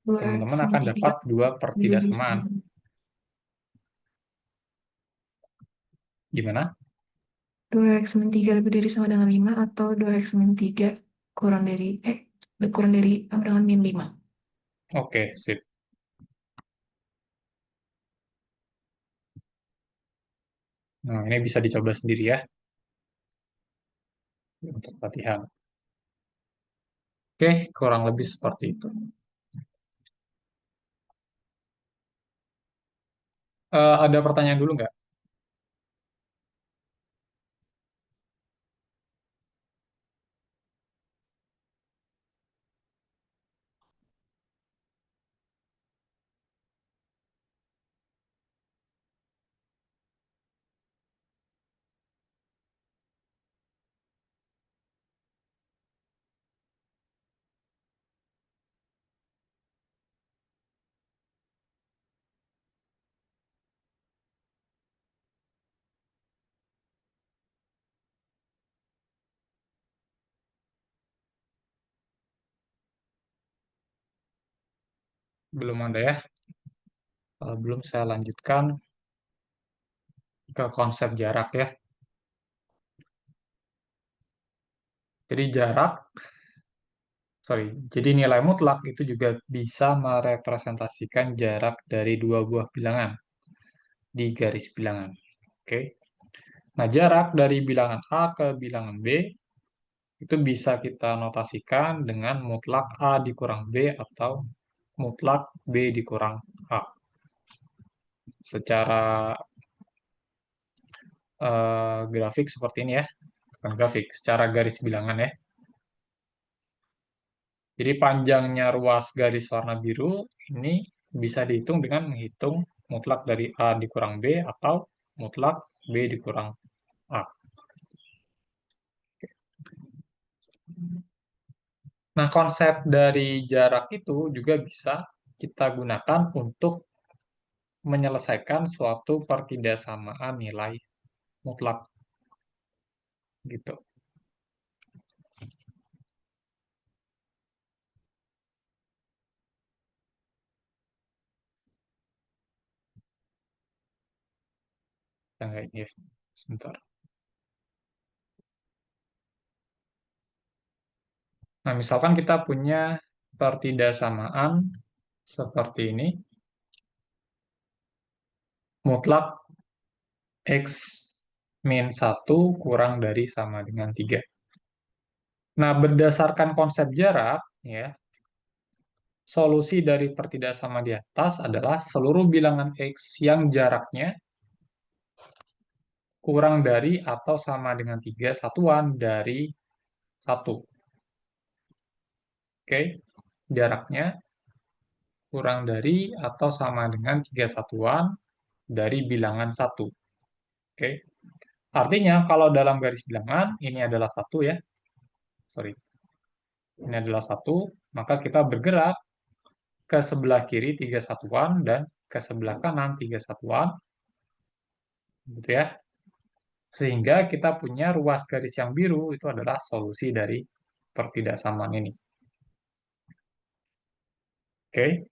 Teman-teman akan dapat 2 per tidak samaan. Gimana? 2x min 3 lebih dari sama dengan 5 atau 2x min 3 kurang dari sama dengan min 5. Oke, sip. Nah, ini bisa dicoba sendiri ya, untuk latihan. Oke, kurang lebih seperti itu. Ada pertanyaan dulu nggak? Belum ada ya? Kalau belum, saya lanjutkan ke konsep jarak ya. Jadi jadi nilai mutlak itu juga bisa merepresentasikan jarak dari dua buah bilangan di garis bilangan. Oke. Nah, jarak dari bilangan A ke bilangan B itu bisa kita notasikan dengan mutlak A dikurang B atau mutlak B dikurang A. Secara grafik seperti ini ya. Bukan grafik, secara garis bilangan ya. Jadi panjangnya ruas garis warna biru ini bisa dihitung dengan menghitung mutlak dari A dikurang B atau mutlak B dikurang A. Nah, konsep dari jarak itu juga bisa kita gunakan untuk menyelesaikan suatu pertidaksamaan nilai mutlak. Gitu. Enggak ini ya. Sebentar. Nah, misalkan kita punya pertidaksamaan seperti ini. Mutlak X min 1 kurang dari sama dengan 3. Nah, berdasarkan konsep jarak, ya, solusi dari pertidaksamaan di atas adalah seluruh bilangan X yang jaraknya kurang dari atau sama dengan 3 satuan dari 1. Oke, jaraknya kurang dari atau sama dengan 3 satuan dari bilangan 1. Oke, artinya kalau dalam garis bilangan, ini adalah 1 ya, sorry, ini adalah 1, maka kita bergerak ke sebelah kiri 3 satuan dan ke sebelah kanan 3 satuan, gitu ya. Sehingga kita punya ruas garis yang biru itu adalah solusi dari pertidaksamaan ini. Oke.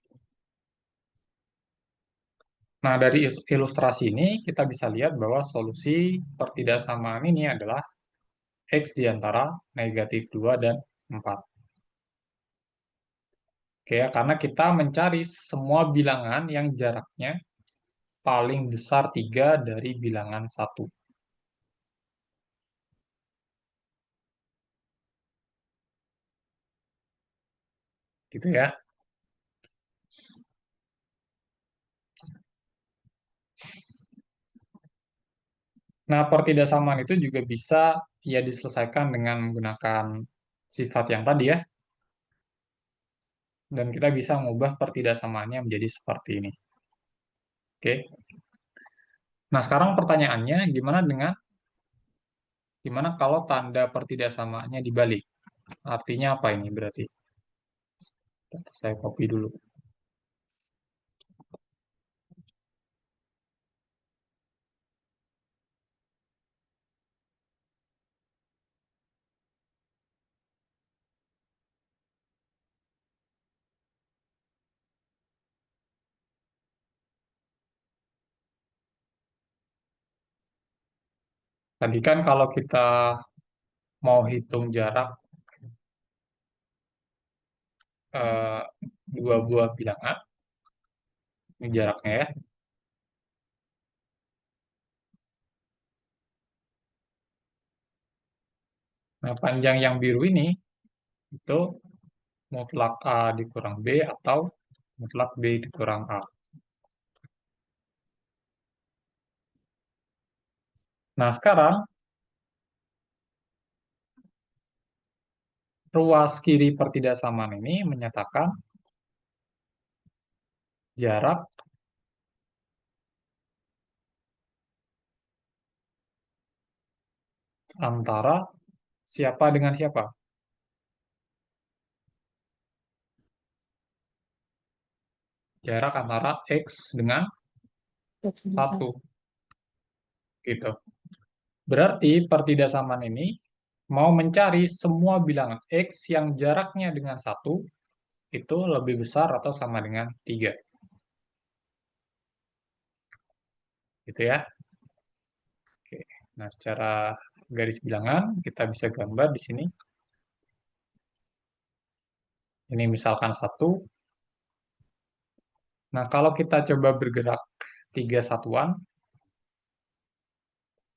Nah, dari ilustrasi ini kita bisa lihat bahwa solusi pertidaksamaan ini adalah X di antara negatif 2 dan 4. Oke, ya, karena kita mencari semua bilangan yang jaraknya paling besar 3 dari bilangan 1. Gitu ya. Nah, pertidaksamaan itu juga bisa ya diselesaikan dengan menggunakan sifat yang tadi ya. Dan kita bisa mengubah pertidaksamaannya menjadi seperti ini. Oke. Nah, sekarang pertanyaannya gimana kalau tanda pertidaksamaannya dibalik? Artinya apa ini berarti? Saya copy dulu. Tadi kan kalau kita mau hitung jarak eh, dua buah bilangan, ini jaraknya ya. Nah, panjang yang biru ini itu mutlak A dikurang B atau mutlak B dikurang A. Nah, sekarang ruas kiri pertidaksamaan ini menyatakan jarak antara siapa dengan siapa. Jarak antara X dengan 1. Gitu. Berarti pertidaksamaan ini mau mencari semua bilangan X yang jaraknya dengan 1 itu lebih besar atau sama dengan 3. Gitu ya. Oke. Nah, secara garis bilangan kita bisa gambar di sini. Ini misalkan 1. Nah, kalau kita coba bergerak 3 satuan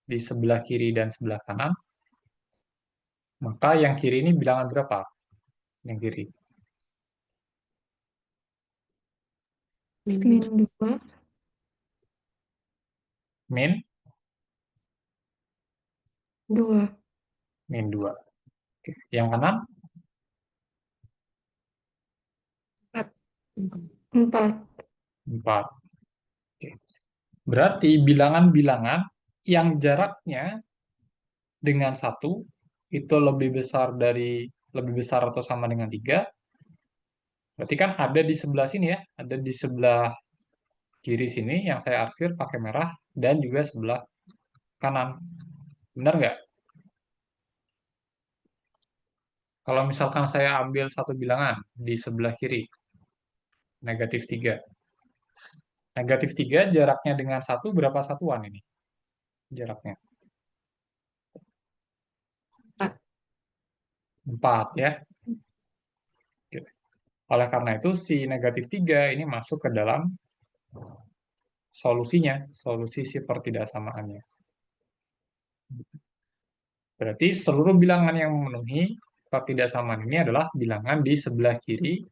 di sebelah kiri dan sebelah kanan, maka yang kiri ini bilangan berapa? Yang kiri. Min 2. Min 2. min 2. Oke. Yang kanan 4. 4. Oke. Berarti bilangan-bilangan yang jaraknya dengan 1 itu lebih besar atau sama dengan 3. Berarti kan ada di sebelah sini ya, ada di sebelah kiri sini yang saya arsir pakai merah dan juga sebelah kanan. Benar nggak? Kalau misalkan saya ambil satu bilangan di sebelah kiri, -3. -3 jaraknya dengan 1 berapa satuan ini? Jaraknya 4 ya. Oke. Oleh karena itu si -3 ini masuk ke dalam solusinya, solusi si pertidaksamaannya. Berarti seluruh bilangan yang memenuhi pertidaksamaan ini adalah bilangan di sebelah kiri,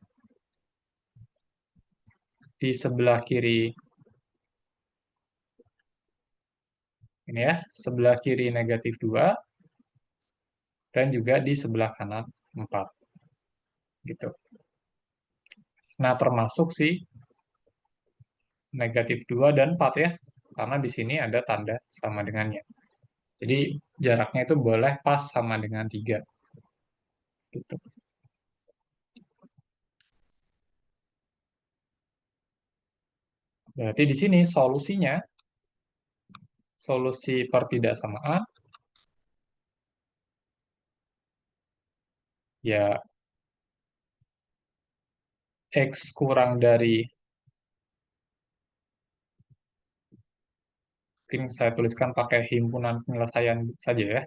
ini ya, sebelah kiri -2 dan juga di sebelah kanan 4. Gitu. Nah, termasuk si -2 dan 4 ya, karena di sini ada tanda sama dengannya. Jadi jaraknya itu boleh pas sama dengan 3. Gitu. Berarti di sini solusinya, solusi pertidaksamaan, ya X kurang dari, mungkin saya tuliskan pakai himpunan penyelesaian saja ya,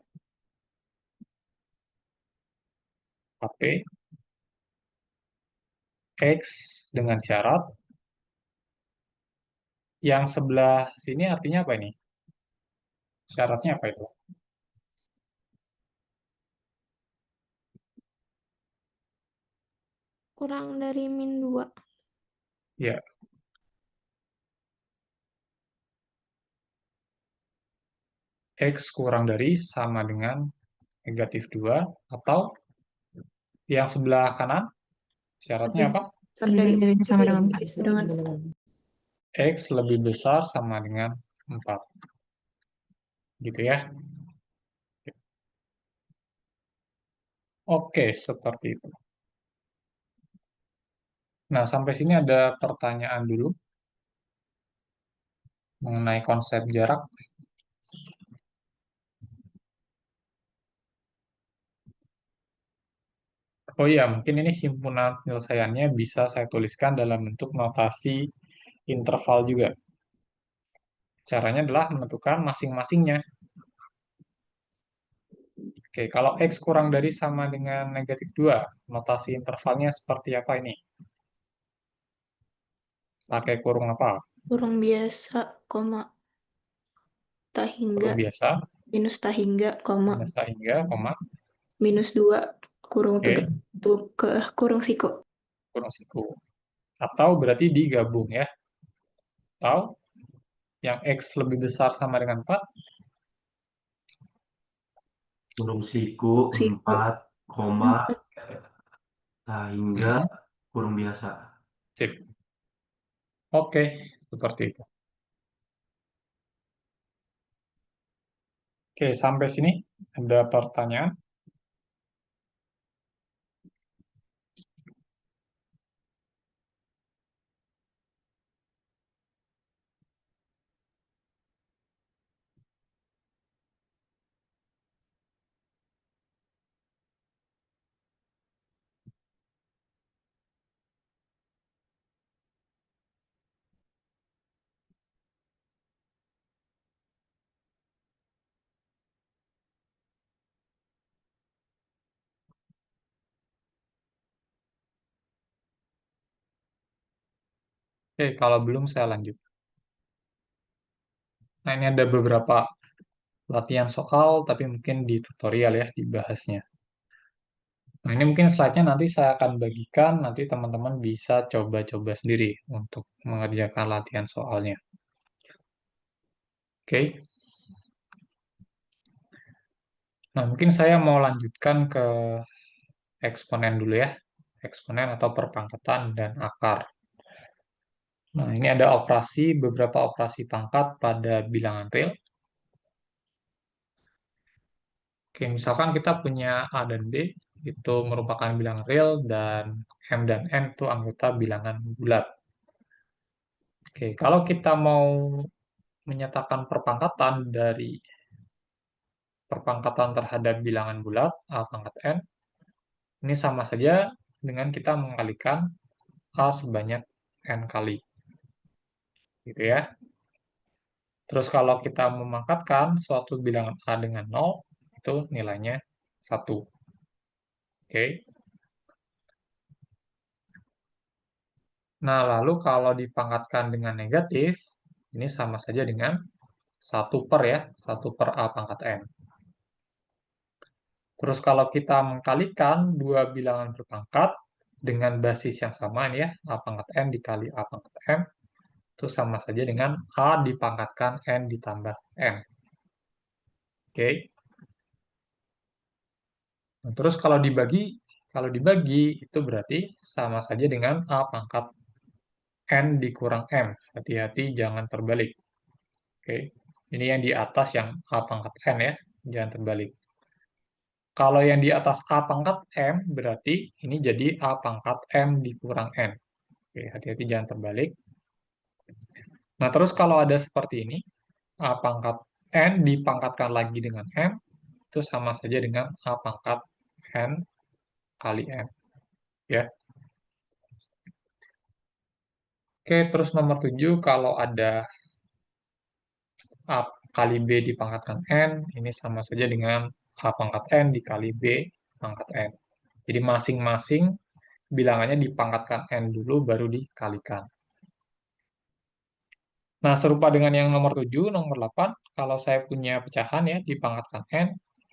HP, X dengan syarat, yang sebelah sini artinya apa ini? Syaratnya apa itu? Kurang dari min 2. Ya. X kurang dari sama dengan -2 atau yang sebelah kanan syaratnya apa? Dari sama dengan 4. X lebih besar sama dengan 4. Gitu ya. Oke, seperti itu. Nah, sampai sini ada pertanyaan dulu mengenai konsep jarak. Oh iya, mungkin ini himpunan penyelesaiannya bisa saya tuliskan dalam bentuk notasi interval juga. Caranya adalah menentukan masing-masingnya. Oke, kalau X kurang dari sama dengan negatif 2, notasi intervalnya seperti apa ini? Pakai kurung apa? Kurung biasa, koma, tak hingga, Kurung biasa, minus tak hingga, koma, minus tak hingga, koma, minus 2, kurung oke, ke kurung siku. kurung siku. Atau berarti digabung ya. Atau yang X lebih besar sama dengan 4, Kurung siku Siku 4, koma, 4. hingga hmm, kurung biasa. sip. Oke, seperti itu. Oke, sampai sini ada pertanyaan? Oke, kalau belum saya lanjut. Nah, ini ada beberapa latihan soal, tapi mungkin di tutorial ya, dibahasnya. Nah, ini mungkin slide-nya nanti saya akan bagikan, nanti teman-teman bisa coba-coba sendiri untuk mengerjakan latihan soalnya. Oke, nah mungkin saya mau lanjutkan ke eksponen dulu ya, eksponen atau perpangkatan dan akar. Nah, ini ada beberapa operasi pangkat pada bilangan real. Oke, misalkan kita punya A dan B, itu merupakan bilangan real, dan M dan N itu anggota bilangan bulat. Oke, kalau kita mau menyatakan perpangkatan dari perpangkatan terhadap bilangan bulat, A pangkat N, ini sama saja dengan kita mengalikan A sebanyak N kali. Gitu ya. Terus kalau kita memangkatkan suatu bilangan A dengan 0, itu nilainya 1. Oke. Nah, lalu kalau dipangkatkan dengan negatif, ini sama saja dengan 1 per ya, 1 per A pangkat N. Terus kalau kita mengkalikan dua bilangan berpangkat dengan basis yang sama ini ya, A pangkat N dikali A pangkat M, itu sama saja dengan A dipangkatkan N ditambah M. Oke. Nah, terus kalau dibagi itu berarti sama saja dengan A pangkat N dikurang M. Hati-hati jangan terbalik. Oke. Ini yang di atas yang A pangkat N ya, jangan terbalik. Kalau yang di atas A pangkat M, berarti ini jadi A pangkat M dikurang N. Oke, hati-hati jangan terbalik. Nah, terus kalau ada seperti ini, A pangkat N dipangkatkan lagi dengan M, itu sama saja dengan A pangkat N kali M. Ya. Oke, terus nomor 7, kalau ada A kali B dipangkatkan N, ini sama saja dengan A pangkat N dikali B pangkat N. Jadi masing-masing bilangannya dipangkatkan N dulu, baru dikalikan. Nah, serupa dengan yang nomor 7, nomor 8, kalau saya punya pecahan ya, dipangkatkan N,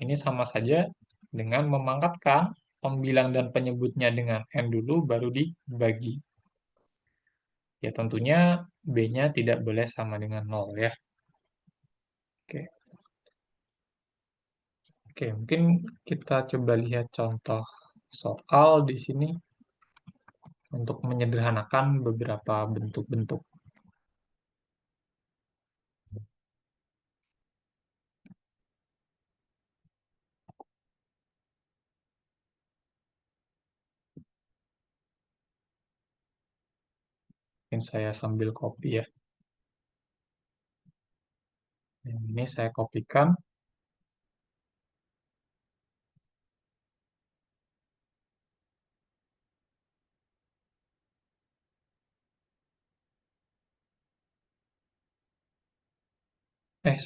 ini sama saja dengan memangkatkan pembilang dan penyebutnya dengan N dulu, baru dibagi. Ya, tentunya B-nya tidak boleh sama dengan 0 ya. Oke. Oke, mungkin kita coba lihat contoh soal di sini untuk menyederhanakan beberapa bentuk-bentuk. Mungkin saya sambil copy ya. Yang ini saya kopikan.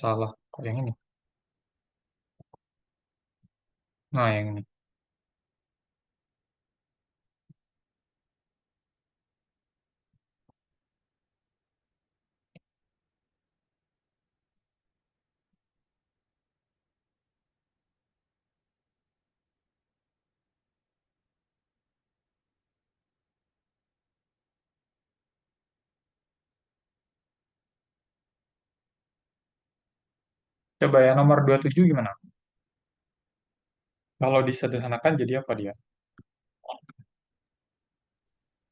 Salah. Kok yang ini? Nah, yang ini. Coba ya nomor 27 gimana? Kalau disederhanakan jadi apa dia?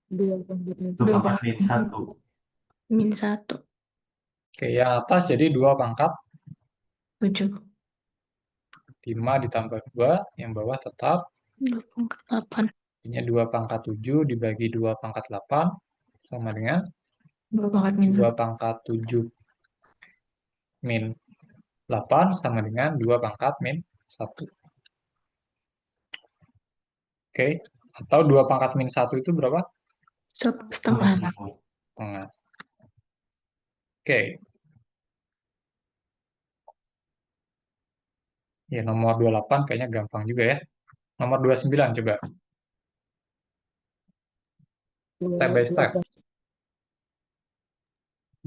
Dua pangkat min satu. Min 1. Oke, yang atas jadi 2 pangkat 7. 5 ditambah 2, yang bawah tetap 2 pangkat 8. ini 2 pangkat 7 dibagi 2 pangkat 8 sama dengan 2 pangkat min 2 1. pangkat 7 min 8 sama dengan 2 pangkat min 1. Oke, atau 2 pangkat min 1 itu berapa? Setengah. Setengah. Oke, ya nomor 28 kayaknya gampang juga ya. Nomor 29 coba. Step by step.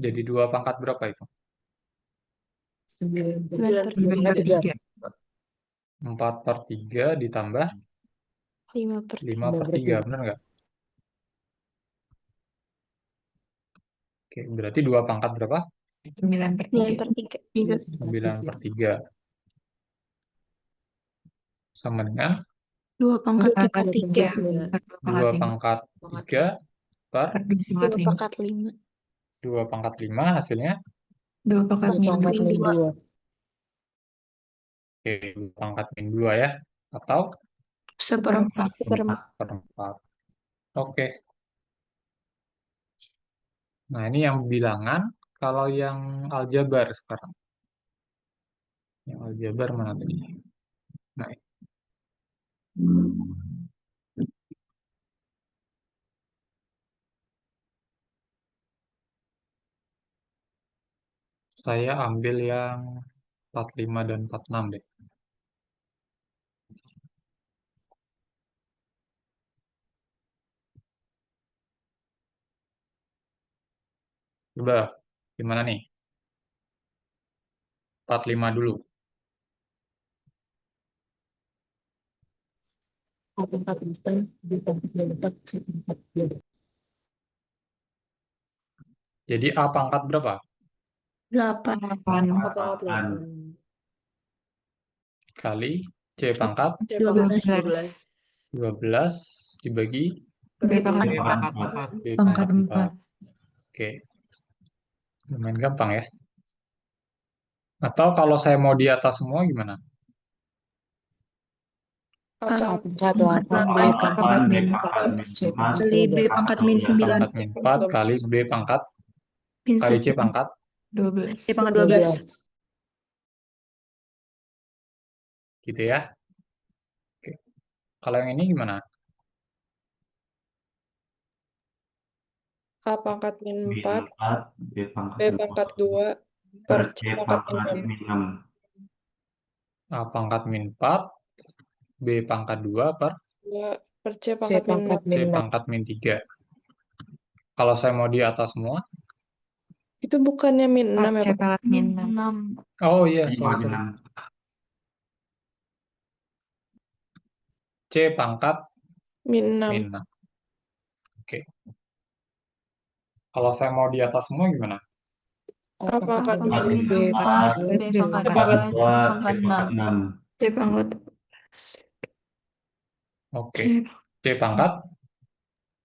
Jadi 2 pangkat berapa itu? 9/3. 4/3 ditambah 5/3, benar nggak? Oke, berarti 2 pangkat berapa? 9/3. 9/3. Sama dengan 2 pangkat 3 3. 2 pangkat 3 per 2 2 pangkat 5. 2 pangkat 5 hasilnya. 2 pangkat min 2. Oke, 2 pangkat min 2 ya. Atau Seperempat. seperempat. Oke. Nah, ini yang bilangan. Kalau yang aljabar sekarang. Yang aljabar mana tadi? Nah, saya ambil yang 45 dan 46 deh. Coba, gimana nih? 45 dulu. Jadi A pangkat berapa? 8. 8. Kali C pangkat 12. 12 dibagi B pangkat B 4. pangkat B Pangkat pangkat 4. 4. Oke, lumayan gampang ya. Atau kalau saya mau di atas semua gimana? Apa? Pangkat B pangkat min 4 Kali B pangkat min B 9. pangkat min 4 kali B pangkat Min kali C 9. pangkat 12. B pangkat 12. gitu ya. Oke. Kalau yang ini gimana? A pangkat min min 4, 4 B B pangkat pangkat 2 2, per per C C pangkat min pangkat 6. min 6. A pangkat min 4 B pangkat 2 per 2 per C pangkat min 6. C pangkat min 3. Kalau saya mau di atas semua, Itu bukannya min 6 ya, C Pak? pangkat min 6. oh iya, Ini sorry. bilang C pangkat Min 6. min 6. Oke. Kalau saya mau di atas semua gimana? A pangkat min min 4, 4 B C pangkat pangkat 2 C pangkat 6. C pangkat Oke. C pangkat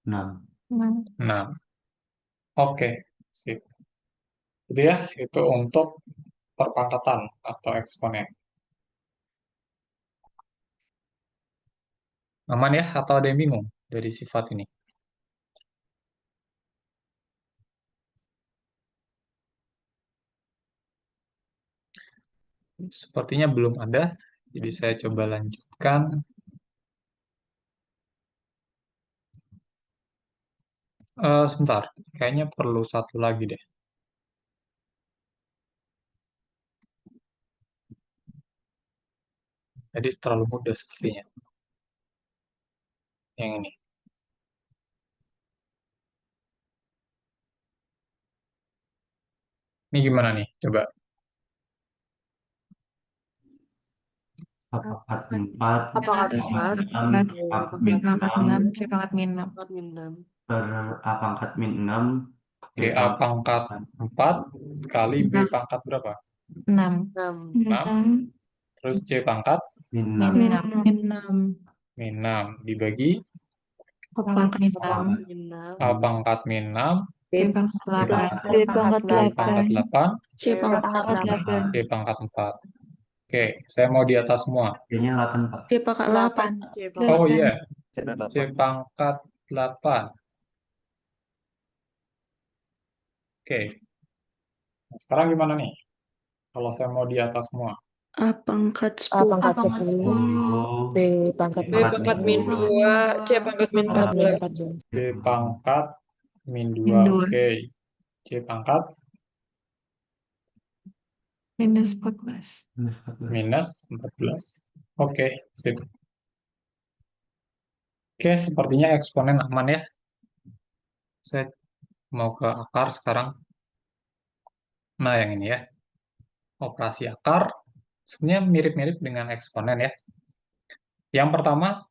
6. 6. Oke, sip. Itu ya, itu untuk perpangkatan atau eksponen. Aman ya? Atau ada yang bingung dari sifat ini? Sepertinya belum ada, jadi saya coba lanjutkan. Sebentar, kayaknya perlu satu lagi deh. Jadi terlalu mudah sepertinya. Yang ini. Ini gimana nih? Coba. A pangkat 4 Yang atas A itu pangkat 6 B pangkat 6, C pangkat min 6. per A pangkat min 6 B Oke, A pangkat 4 kali B pangkat berapa? 6. 6. Terus C pangkat min Min 6 6. Min 6. min 6 dibagi Pangkat min 6. A pangkat min 6 B pangkat 8. B pangkat B pangkat 8 C pangkat Pangkat 8. C pangkat 4. Oke, saya mau di atas semua. B-nya 8 Pak. C pangkat 8. Oh iya, Channel C pangkat 8. Oke, nah, sekarang gimana nih? Kalau saya mau di atas semua. A pangkat A 10. pangkat 10, 10 B pangkat B B pangkat min 2, C pangkat min pangkat min 14. 14. B pangkat min 2. Min 2. Oke, C pangkat Minus 14. minus 14. minus 14. Oke, sip. Oke, sepertinya eksponen aman ya. Saya mau ke akar sekarang. Nah, yang ini ya. Operasi akar sebenarnya mirip-mirip dengan eksponen ya. Yang pertama,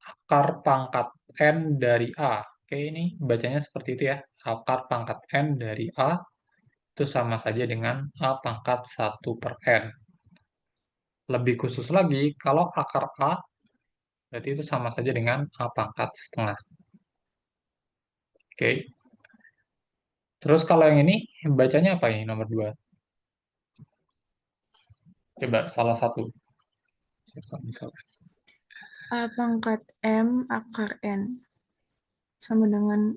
akar pangkat N dari A. Oke, ini bacanya seperti itu ya. Akar pangkat N dari A itu sama saja dengan A pangkat 1 per N. Lebih khusus lagi, kalau akar A, berarti itu sama saja dengan A pangkat setengah. Oke. Terus kalau yang ini, bacanya apa ini nomor 2? Coba salah satu. Siapa misalnya? A pangkat M akar N. Sama dengan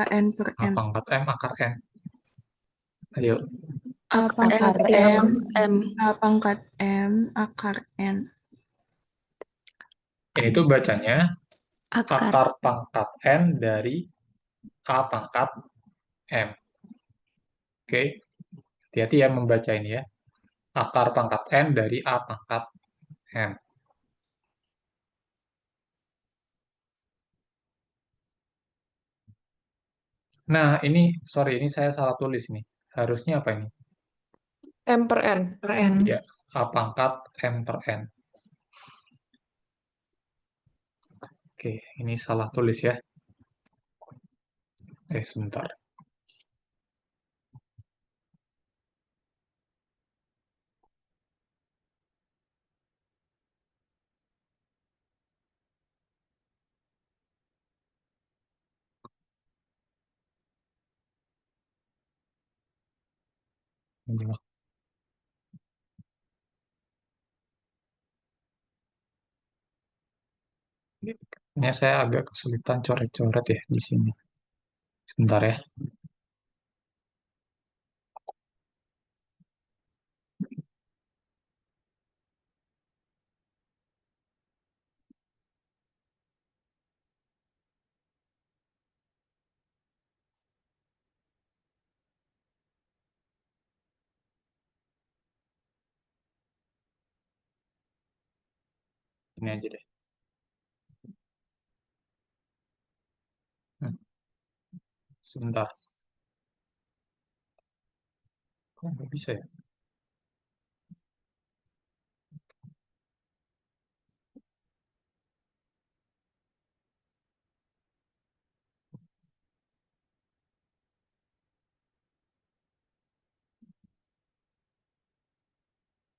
N per A M. pangkat M akar N. Ayo. A pangkat M, M. A pangkat M akar N. Ini tuh bacanya Akar. akar pangkat N dari A pangkat M. Oke, hati-hati ya membaca ini ya. Akar pangkat N dari A pangkat M. Nah, ini, sorry, ini saya salah tulis nih. Harusnya apa ini? M per N. Per N. Ya, A pangkat M per N. Oke, ini salah tulis ya. Sebentar. Ini Ini saya agak kesulitan coret-coret ya di sini. Sebentar ya. Ini aja deh. Hmm, Sebentar. Kok nggak bisa ya?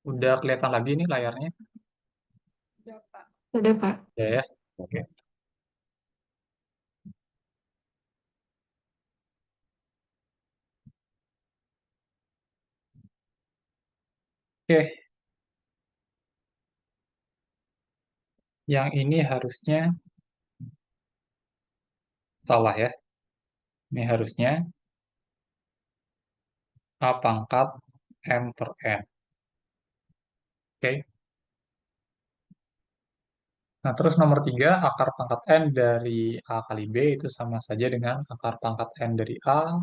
Udah kelihatan lagi nih layarnya? Sudah, Pak. Ya ya. Oke. Oke, yang ini harusnya salah ya. Ini harusnya A pangkat M per N. Oke. Nah, terus nomor 3, akar pangkat N dari A kali B itu sama saja dengan akar pangkat N dari A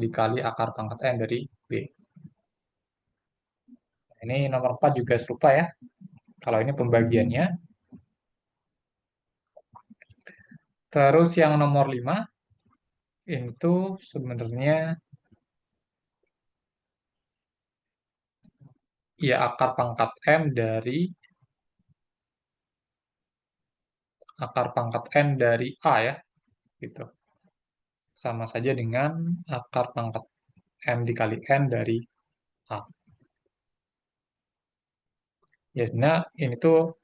dikali akar pangkat N dari B. Ini nomor 4 juga serupa ya. Kalau ini pembagiannya. Terus yang nomor 5 itu sebenarnya ya akar pangkat M dari A ya, gitu. Sama saja dengan akar pangkat M dikali N dari A. Ya, sebenarnya ini tuh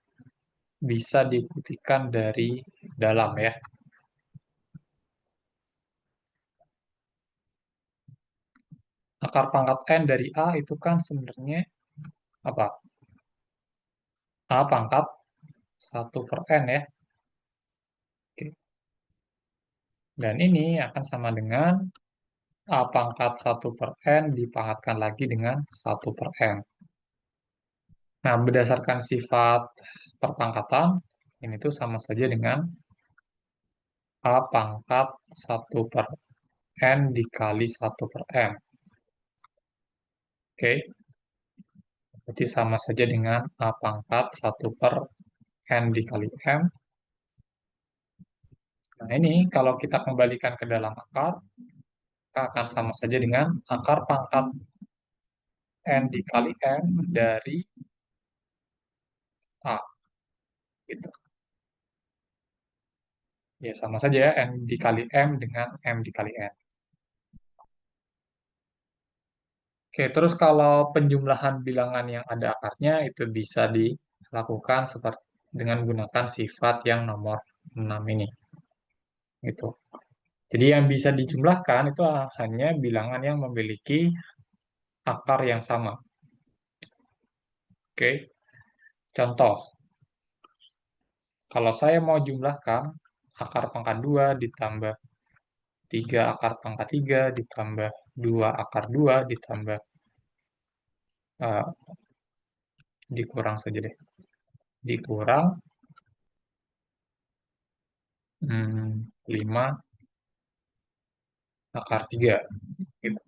bisa dibuktikan dari dalam ya. Akar pangkat N dari A itu kan sebenarnya apa? A pangkat 1 per N ya. Oke. Dan ini akan sama dengan A pangkat 1 per N dipangkatkan lagi dengan 1 per N. Nah, berdasarkan sifat perpangkatan, ini tuh sama saja dengan A pangkat 1 per N dikali 1 per M. Oke, berarti sama saja dengan A pangkat 1 per N dikali M. Nah, ini kalau kita kembalikan ke dalam akar, maka akan sama saja dengan akar pangkat N dikali M dari A. Gitu. Ya, sama saja ya, N dikali M dengan M dikali N. Oke, terus kalau penjumlahan bilangan yang ada akarnya itu bisa dilakukan seperti dengan menggunakan sifat yang nomor 6 ini. Gitu. Jadi yang bisa dijumlahkan itu hanya bilangan yang memiliki akar yang sama. Oke. Contoh, kalau saya mau jumlahkan akar pangkat 2 ditambah 3 akar pangkat 3 ditambah 2 akar 2 ditambah dikurang saja deh. Dikurang 5 akar 3. Gitu.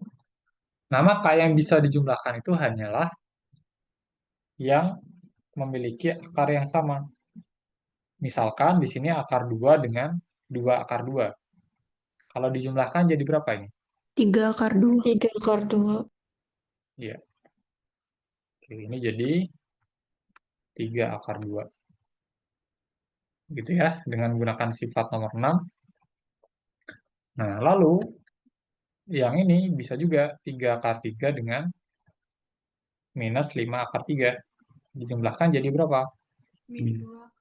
Nah, maka yang bisa dijumlahkan itu hanyalah yang memiliki akar yang sama. Misalkan di sini akar 2 dengan 2 akar 2. Kalau dijumlahkan jadi berapa ini? 3 akar 2. 3 akar 2. Iya. Oke, ini jadi 3 akar 2. Gitu ya, dengan menggunakan sifat nomor 6. Nah, lalu yang ini bisa juga 3 akar 3 dengan minus 5 akar 3. Dijumlahkan jadi berapa?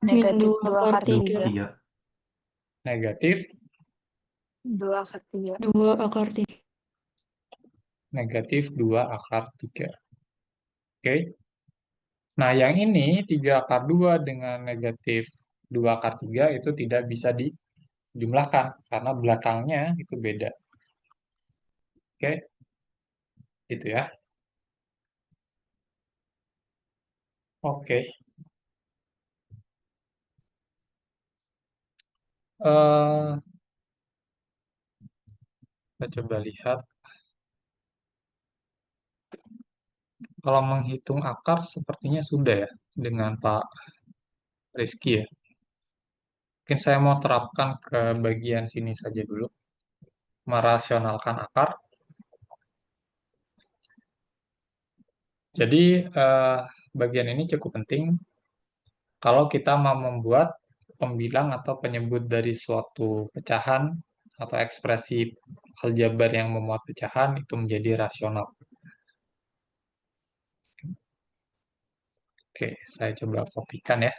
Negatif 2 akar 3. 3. Negatif 2 akar 3. 2 akar 3. negatif 2 akar 3. Oke. Nah, yang ini 3 akar 2 dengan negatif 2 akar 3 itu tidak bisa dijumlahkan karena belakangnya itu beda. Oke. Gitu ya. Oke. Kita coba lihat. Kalau menghitung akar sepertinya sudah ya dengan Pak Rizky ya. Mungkin saya mau terapkan ke bagian sini saja dulu. Merasionalkan akar. Jadi bagian ini cukup penting kalau kita mau membuat pembilang atau penyebut dari suatu pecahan atau ekspresi aljabar yang memuat pecahan itu menjadi rasional. Oke, saya coba kopikan ya.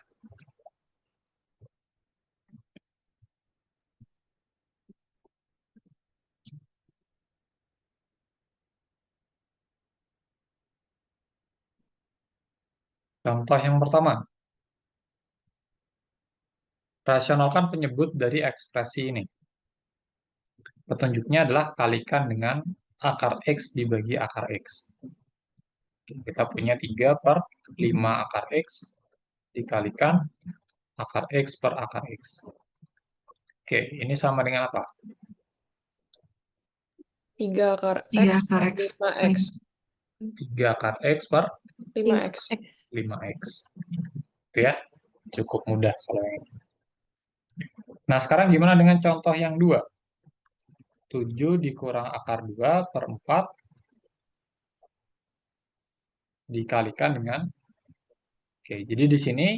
Contoh yang pertama. Rasionalkan penyebut dari ekspresi ini. Petunjuknya adalah kalikan dengan akar X dibagi akar X. Kita punya 3 per 5 akar X dikalikan akar X per akar X. Oke, ini sama dengan apa? 3 akar 3 X akar per X. 5X. 3 akar X per 5x. 5X. Itu ya, cukup mudah kalau yang ini. Nah, sekarang gimana dengan contoh yang 2? 7 dikurang akar 2 per 4 dikalikan dengan. Oke, jadi di sini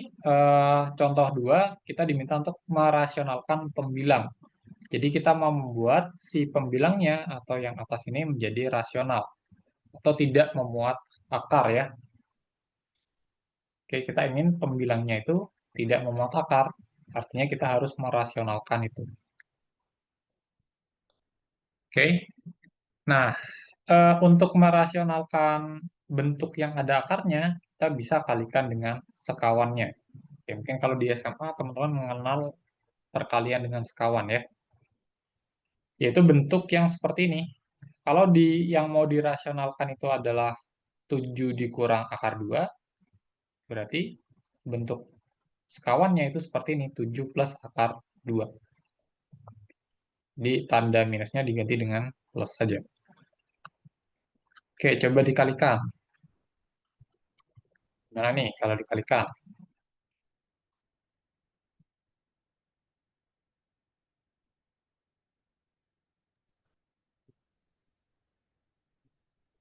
contoh 2 kita diminta untuk merasionalkan pembilang. Jadi kita mau membuat si pembilangnya atau yang atas ini menjadi rasional atau tidak memuat akar ya. Oke, kita ingin pembilangnya itu tidak memuat akar. Artinya kita harus merasionalkan itu. Oke. Nah, untuk merasionalkan bentuk yang ada akarnya, kita bisa kalikan dengan sekawannya. Oke, mungkin kalau di SMA teman-teman mengenal perkalian dengan sekawan ya. Yaitu bentuk yang seperti ini. Kalau yang mau dirasionalkan itu adalah 7 dikurang akar 2, berarti bentuk sekawannya itu seperti ini, 7 plus akar 2. Di tanda minusnya diganti dengan plus saja. Oke, coba dikalikan. Gimana nih kalau dikalikan?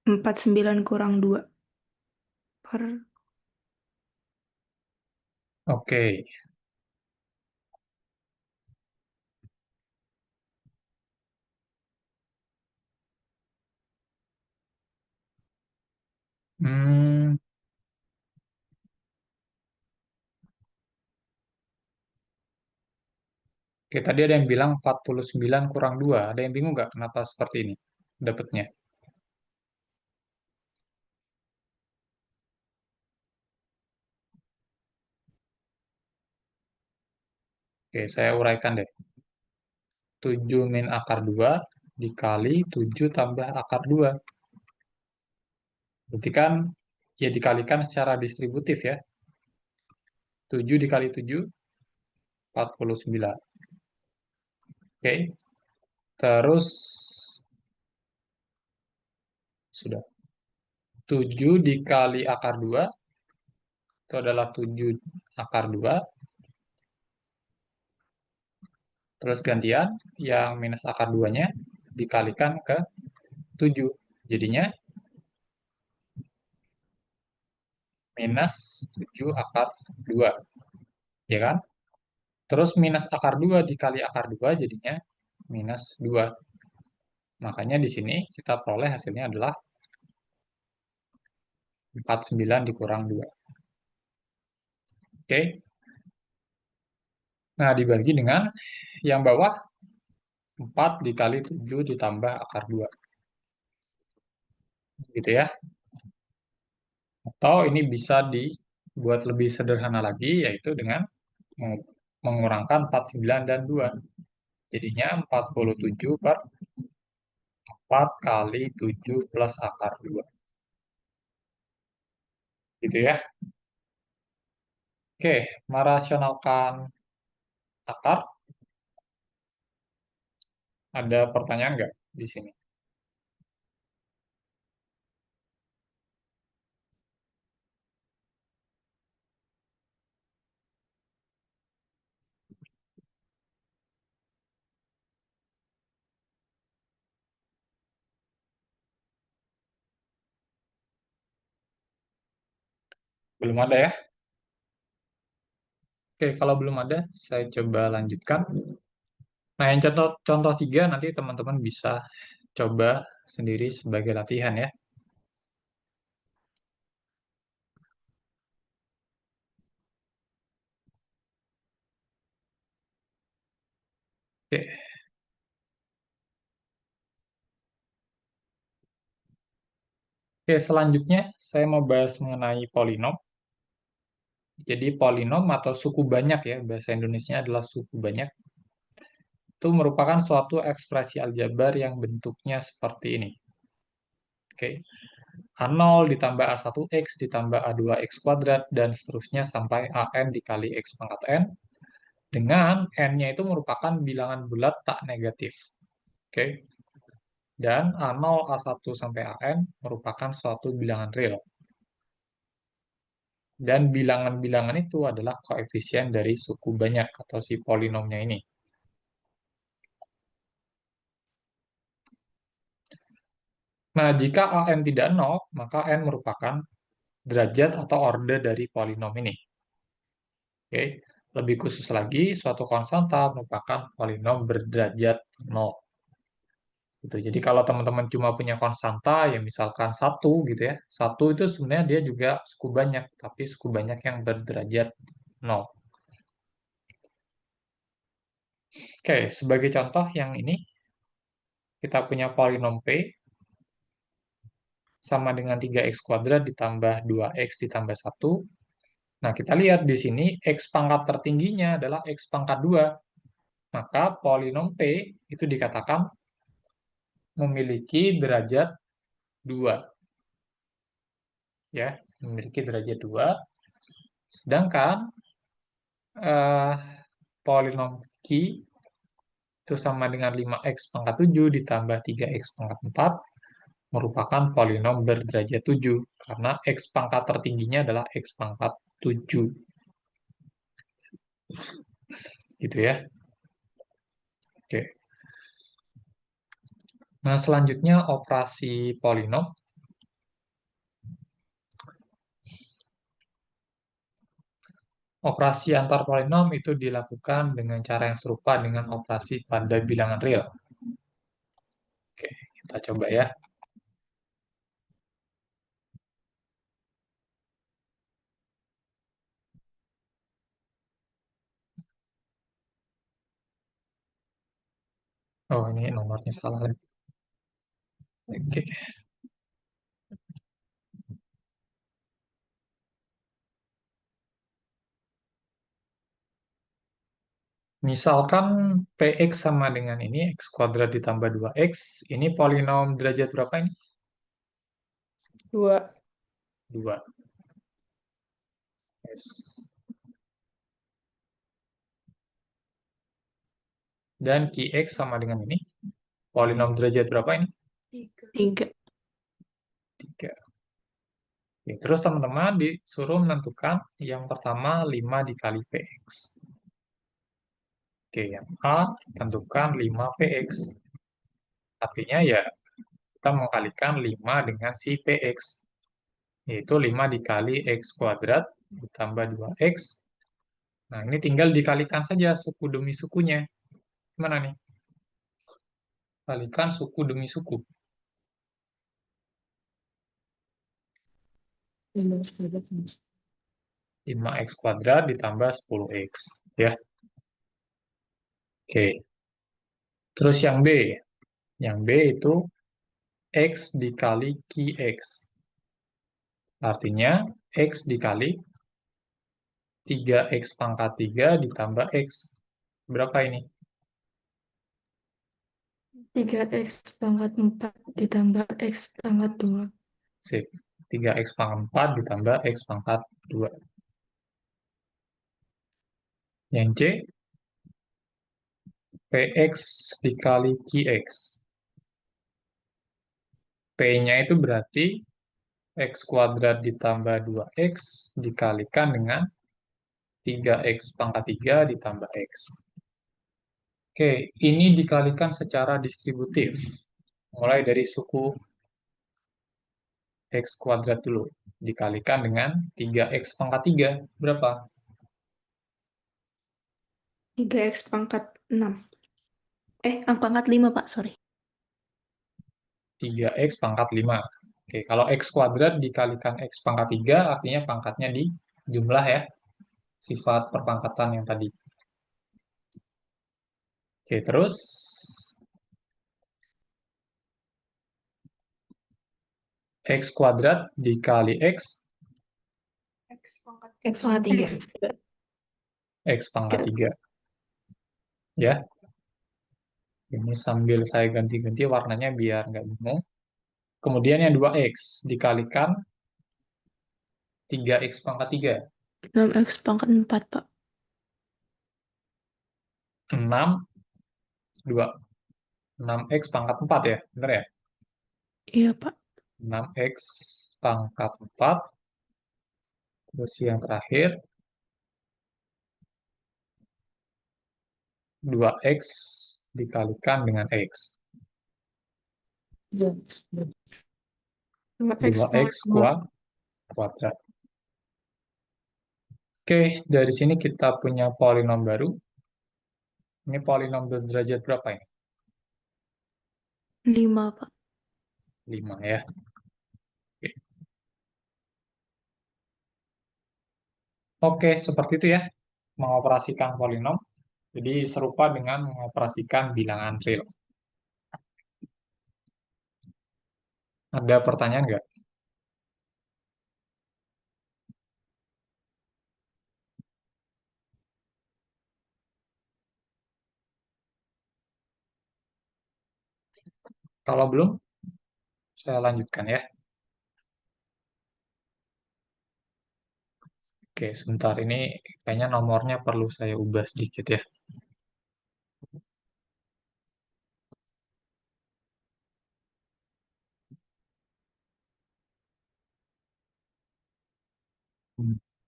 Empat 9 kurang 2 per Oke. Hmm, Oke, tadi ada yang bilang 49 kurang 2. Ada yang bingung nggak kenapa seperti ini dapatnya? Oke, saya uraikan deh. 7 min akar 2 dikali 7 tambah akar 2. Berarti kan ya dikalikan secara distributif ya. 7 dikali 7, 49. Oke, terus sudah. 7 dikali akar 2, itu adalah 7 akar 2. Terus gantian, yang minus akar 2-nya dikalikan ke 7. Jadinya minus 7 akar 2. Ya kan? Terus minus akar 2 dikali akar 2 jadinya minus 2. Makanya di sini kita peroleh hasilnya adalah 49 dikurang 2. Oke. Nah, dibagi dengan yang bawah 4 dikali 7 ditambah akar 2. Gitu ya. Atau ini bisa dibuat lebih sederhana lagi, yaitu dengan mengurangkan 49 dan 2. Jadinya 47 per 4 kali 7 plus akar 2. Gitu ya. Oke, merasionalkan akar. Ada pertanyaan nggak di sini? Belum ada ya? Oke, kalau belum ada, saya coba lanjutkan. Nah, yang contoh 3 nanti teman-teman bisa coba sendiri sebagai latihan ya. Oke. Oke, selanjutnya saya mau bahas mengenai polinom. Jadi polinom atau suku banyak ya, bahasa Indonesia adalah suku banyak. Itu merupakan suatu ekspresi aljabar yang bentuknya seperti ini. Oke. A0 ditambah A1X ditambah A2X kuadrat dan seterusnya sampai AN dikali X pangkat N. Dengan N-nya itu merupakan bilangan bulat tak negatif. Oke. Dan A0, A1 sampai AN merupakan suatu bilangan real. Dan bilangan-bilangan itu adalah koefisien dari suku banyak atau si polinomnya ini. Nah, jika AN tidak 0, maka N merupakan derajat atau orde dari polinom ini. Oke. Lebih khusus lagi, suatu konstanta merupakan polinom berderajat 0. Gitu. Jadi kalau teman-teman cuma punya konstanta, ya misalkan 1 gitu ya. 1 itu sebenarnya dia juga suku banyak, tapi suku banyak yang berderajat 0. Oke, sebagai contoh yang ini, kita punya polinom P sama dengan 3x kuadrat ditambah 2x ditambah 1. Nah, kita lihat di sini x pangkat tertingginya adalah x pangkat 2. Maka polinom P itu dikatakan memiliki derajat 2. Ya, memiliki derajat 2. Sedangkan polinom Q itu sama dengan 5x pangkat 7 ditambah 3x pangkat 4 merupakan polinom berderajat 7 karena x pangkat tertingginya adalah x pangkat 7. Gitu ya. Oke. Nah, selanjutnya operasi polinom. Operasi antar polinom itu dilakukan dengan cara yang serupa dengan operasi pada bilangan real. Oke, kita coba ya. Oh, ini nomornya salah lagi. Oke. Misalkan Px sama dengan ini, x kuadrat ditambah 2x. Ini polinom derajat berapa ini? 2. 2. Yes. Dan Qx sama dengan ini. Polinom derajat berapa ini? 3. 3. Oke, terus teman-teman disuruh menentukan yang pertama 5 dikali Px. Oke, yang A tentukan 5Px. Artinya ya kita mengkalikan 5 dengan si Px. Yaitu 5 dikali x kuadrat ditambah 2x. Nah, ini tinggal dikalikan saja suku demi sukunya. Gimana nih? Kalikan suku demi suku. 5x kuadrat ditambah 10x. Ya. Oke. Terus yang B. Yang B itu x dikali Qx. Artinya x dikali 3x pangkat 3 ditambah x. Berapa ini? 3x pangkat 4 ditambah x pangkat 2. Sip. 3x pangkat 4 ditambah x pangkat 2. Yang C, Px dikali Qx. P-nya itu berarti x kuadrat ditambah 2x dikalikan dengan 3x pangkat 3 ditambah x. Oke, ini dikalikan secara distributif. Mulai dari suku x kuadrat dulu. Dikalikan dengan 3x pangkat 3. Berapa? 3x pangkat 6. Pangkat 5, Pak, sorry. 3x pangkat 5. Oke, kalau x kuadrat dikalikan x pangkat 3, artinya pangkatnya di jumlah ya. Sifat perpangkatan yang tadi. Oke, terus x kuadrat dikali x X pangkat 3. x pangkat 3. Ya. Ini sambil saya ganti-ganti warnanya biar nggak bingung. Kemudian yang 2x dikalikan 3x pangkat 3. 6x pangkat 4, Pak. 6, 2. 6x pangkat 4 ya, bener ya? Iya, Pak. 6x pangkat 4, terus yang terakhir 2x dikalikan dengan x. 2x 2x kuadrat. Oke, dari sini kita punya polinom baru. Ini polinom berderajat berapa ini? 5, Pak. 5 ya. Oke. Oke, seperti itu ya. Mengoperasikan polinom. Jadi serupa dengan mengoperasikan bilangan real. Ada pertanyaan nggak? Kalau belum, saya lanjutkan ya. Oke, sebentar ini kayaknya nomornya perlu saya ubah sedikit ya.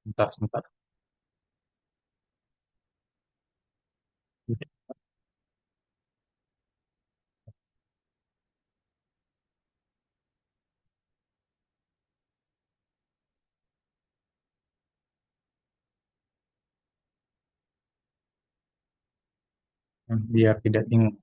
Sebentar, sebentar. Biar tidak bingung.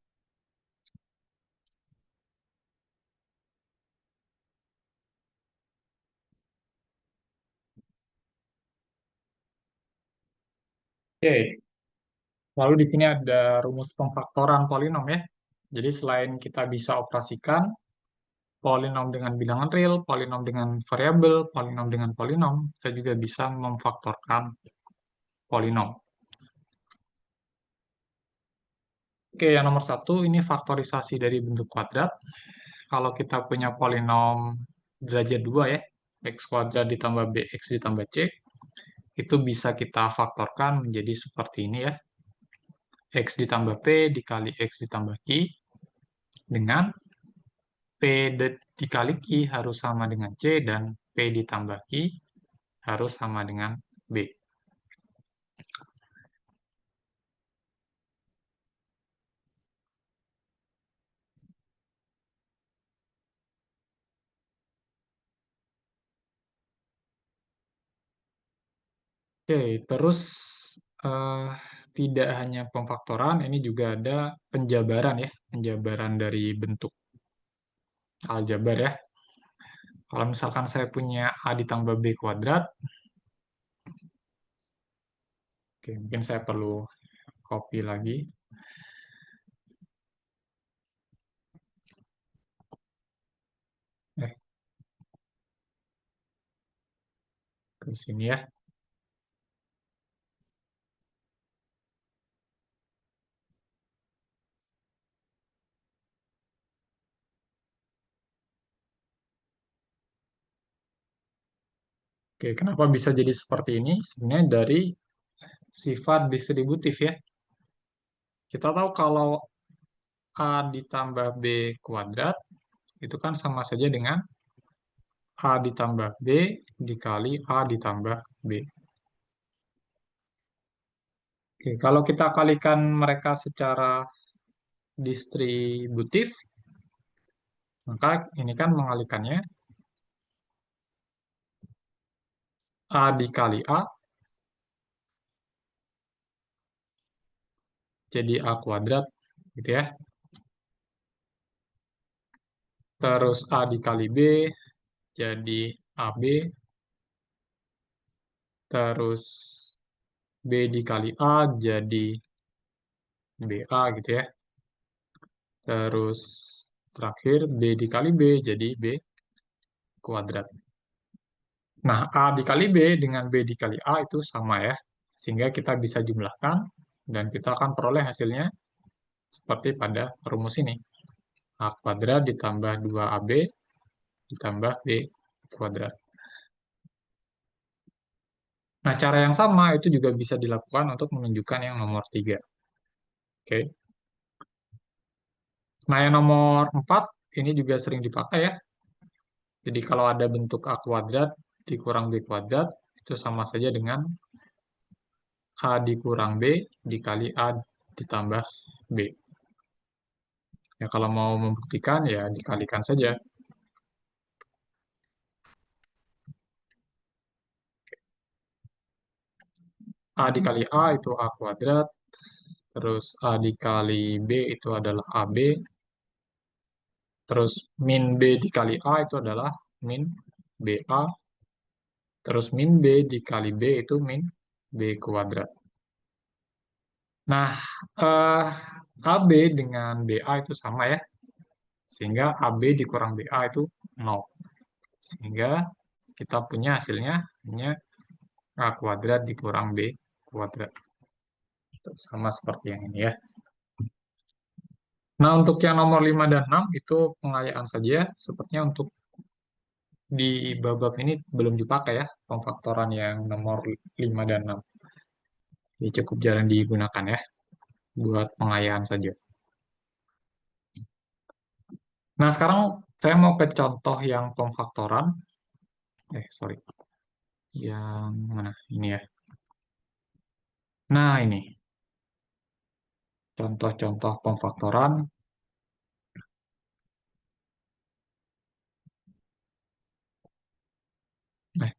Oke, lalu di sini ada rumus pemfaktoran polinom ya. Jadi selain kita bisa operasikan polinom dengan bilangan real, polinom dengan variabel, polinom dengan polinom, kita juga bisa memfaktorkan polinom. Oke, yang nomor satu ini faktorisasi dari bentuk kuadrat. Kalau kita punya polinom derajat 2 ya, x kuadrat ditambah bx ditambah c, itu bisa kita faktorkan menjadi seperti ini ya. X ditambah P dikali X ditambah Q dengan P dikali Q harus sama dengan C dan P ditambah Q harus sama dengan B. Oke, terus eh, tidak hanya pemfaktoran, ini juga ada penjabaran ya, penjabaran dari bentuk aljabar ya. Kalau misalkan saya punya A ditambah B kuadrat, oke, mungkin saya perlu copy lagi. Eh, ke sini ya. Oke, kenapa bisa jadi seperti ini? Sebenarnya dari sifat distributif ya. Kita tahu kalau A ditambah B kuadrat, itu kan sama saja dengan A ditambah B dikali A ditambah B. Oke, kalau kita kalikan mereka secara distributif, maka ini kan mengalikannya A dikali A jadi A kuadrat, gitu ya. Terus A dikali B jadi AB, terus B dikali A jadi BA gitu ya. Terus terakhir B dikali B jadi B kuadrat. Nah, A dikali B dengan B dikali A itu sama ya. Sehingga kita bisa jumlahkan dan kita akan peroleh hasilnya seperti pada rumus ini. A kuadrat ditambah 2AB ditambah B kuadrat. Nah, cara yang sama itu juga bisa dilakukan untuk menunjukkan yang nomor 3. Oke. Nah, yang nomor 4 ini juga sering dipakai ya. Jadi kalau ada bentuk A kuadrat dikurang B kuadrat, itu sama saja dengan A dikurang B dikali A ditambah B. Ya, kalau mau membuktikan ya dikalikan saja. A dikali A itu A kuadrat, terus A dikali B itu adalah AB, terus min B dikali A itu adalah min BA, terus min B dikali B itu min B kuadrat. Nah, eh, AB dengan BA itu sama ya, sehingga AB dikurang BA itu 0. Sehingga kita punya hasilnya hanya A kuadrat dikurang B kuadrat. Itu sama seperti yang ini ya. Nah, untuk yang nomor 5 dan 6 itu pengayaan saja. Sepertinya untuk di bab ini belum dipakai ya, pemfaktoran yang nomor 5 dan 6. Jadi cukup jarang digunakan ya, buat pengayaan saja. Nah, sekarang saya mau ke contoh yang pemfaktoran. Sorry. Yang mana? Ini ya. Nah, ini. Contoh-contoh pemfaktoran. Nah,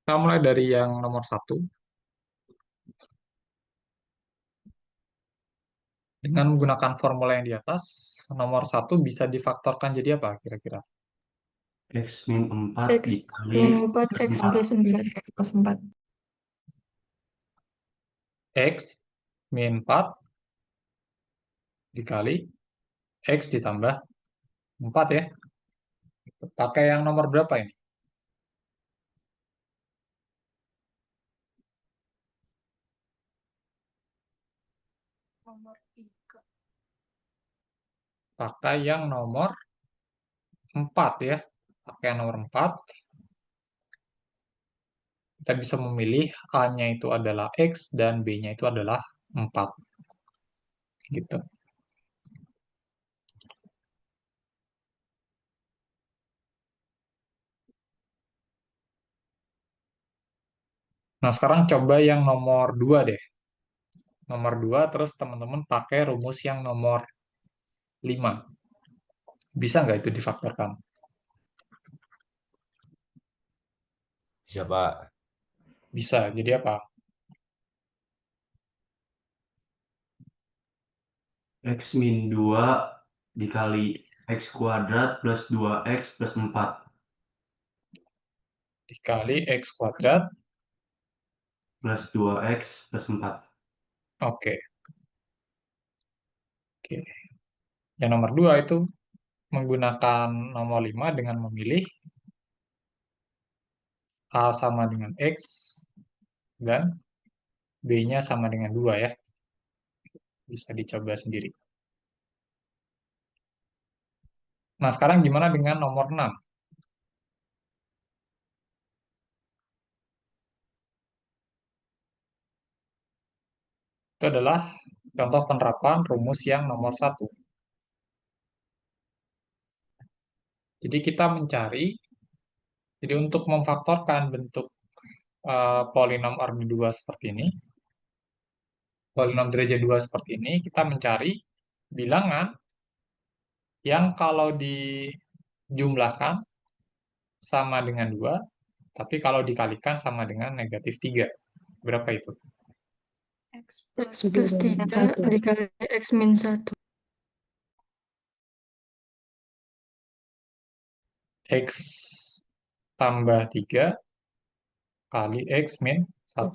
kita mulai dari yang nomor 1. Dengan menggunakan formula yang di atas, nomor 1 bisa difaktorkan jadi apa kira-kira? X min 4 X dikali min X 4, plus X 4. plus 9, X plus 4. X min 4 dikali X ditambah 4 ya. Pakai yang nomor berapa ini? Nomor 3. Pakai yang nomor 4 ya. Pakai yang nomor 4. Kita bisa memilih A-nya itu adalah X dan B-nya itu adalah 4. Gitu. Nah, sekarang coba yang nomor 2 deh. Nomor 2, terus teman-teman pakai rumus yang nomor 5. Bisa nggak itu difaktorkan? Bisa, Pak. Bisa. Jadi apa? X min 2 dikali X kuadrat plus 2X plus 4. Dikali X kuadrat. Plus 2X plus 4. Oke. Oke. Yang nomor 2 itu menggunakan nomor 5 dengan memilih A sama dengan X dan B-nya sama dengan 2 ya. Bisa dicoba sendiri. Nah, sekarang gimana dengan nomor 6? Itu adalah contoh penerapan rumus yang nomor 1. Jadi kita mencari, jadi untuk memfaktorkan bentuk polinom order 2 seperti ini, polinom derajat 2 seperti ini, kita mencari bilangan yang kalau dijumlahkan sama dengan 2, tapi kalau dikalikan sama dengan negatif 3. Berapa itu? X X plus 3 dikali X min 1. X tambah 3 kali X min 1.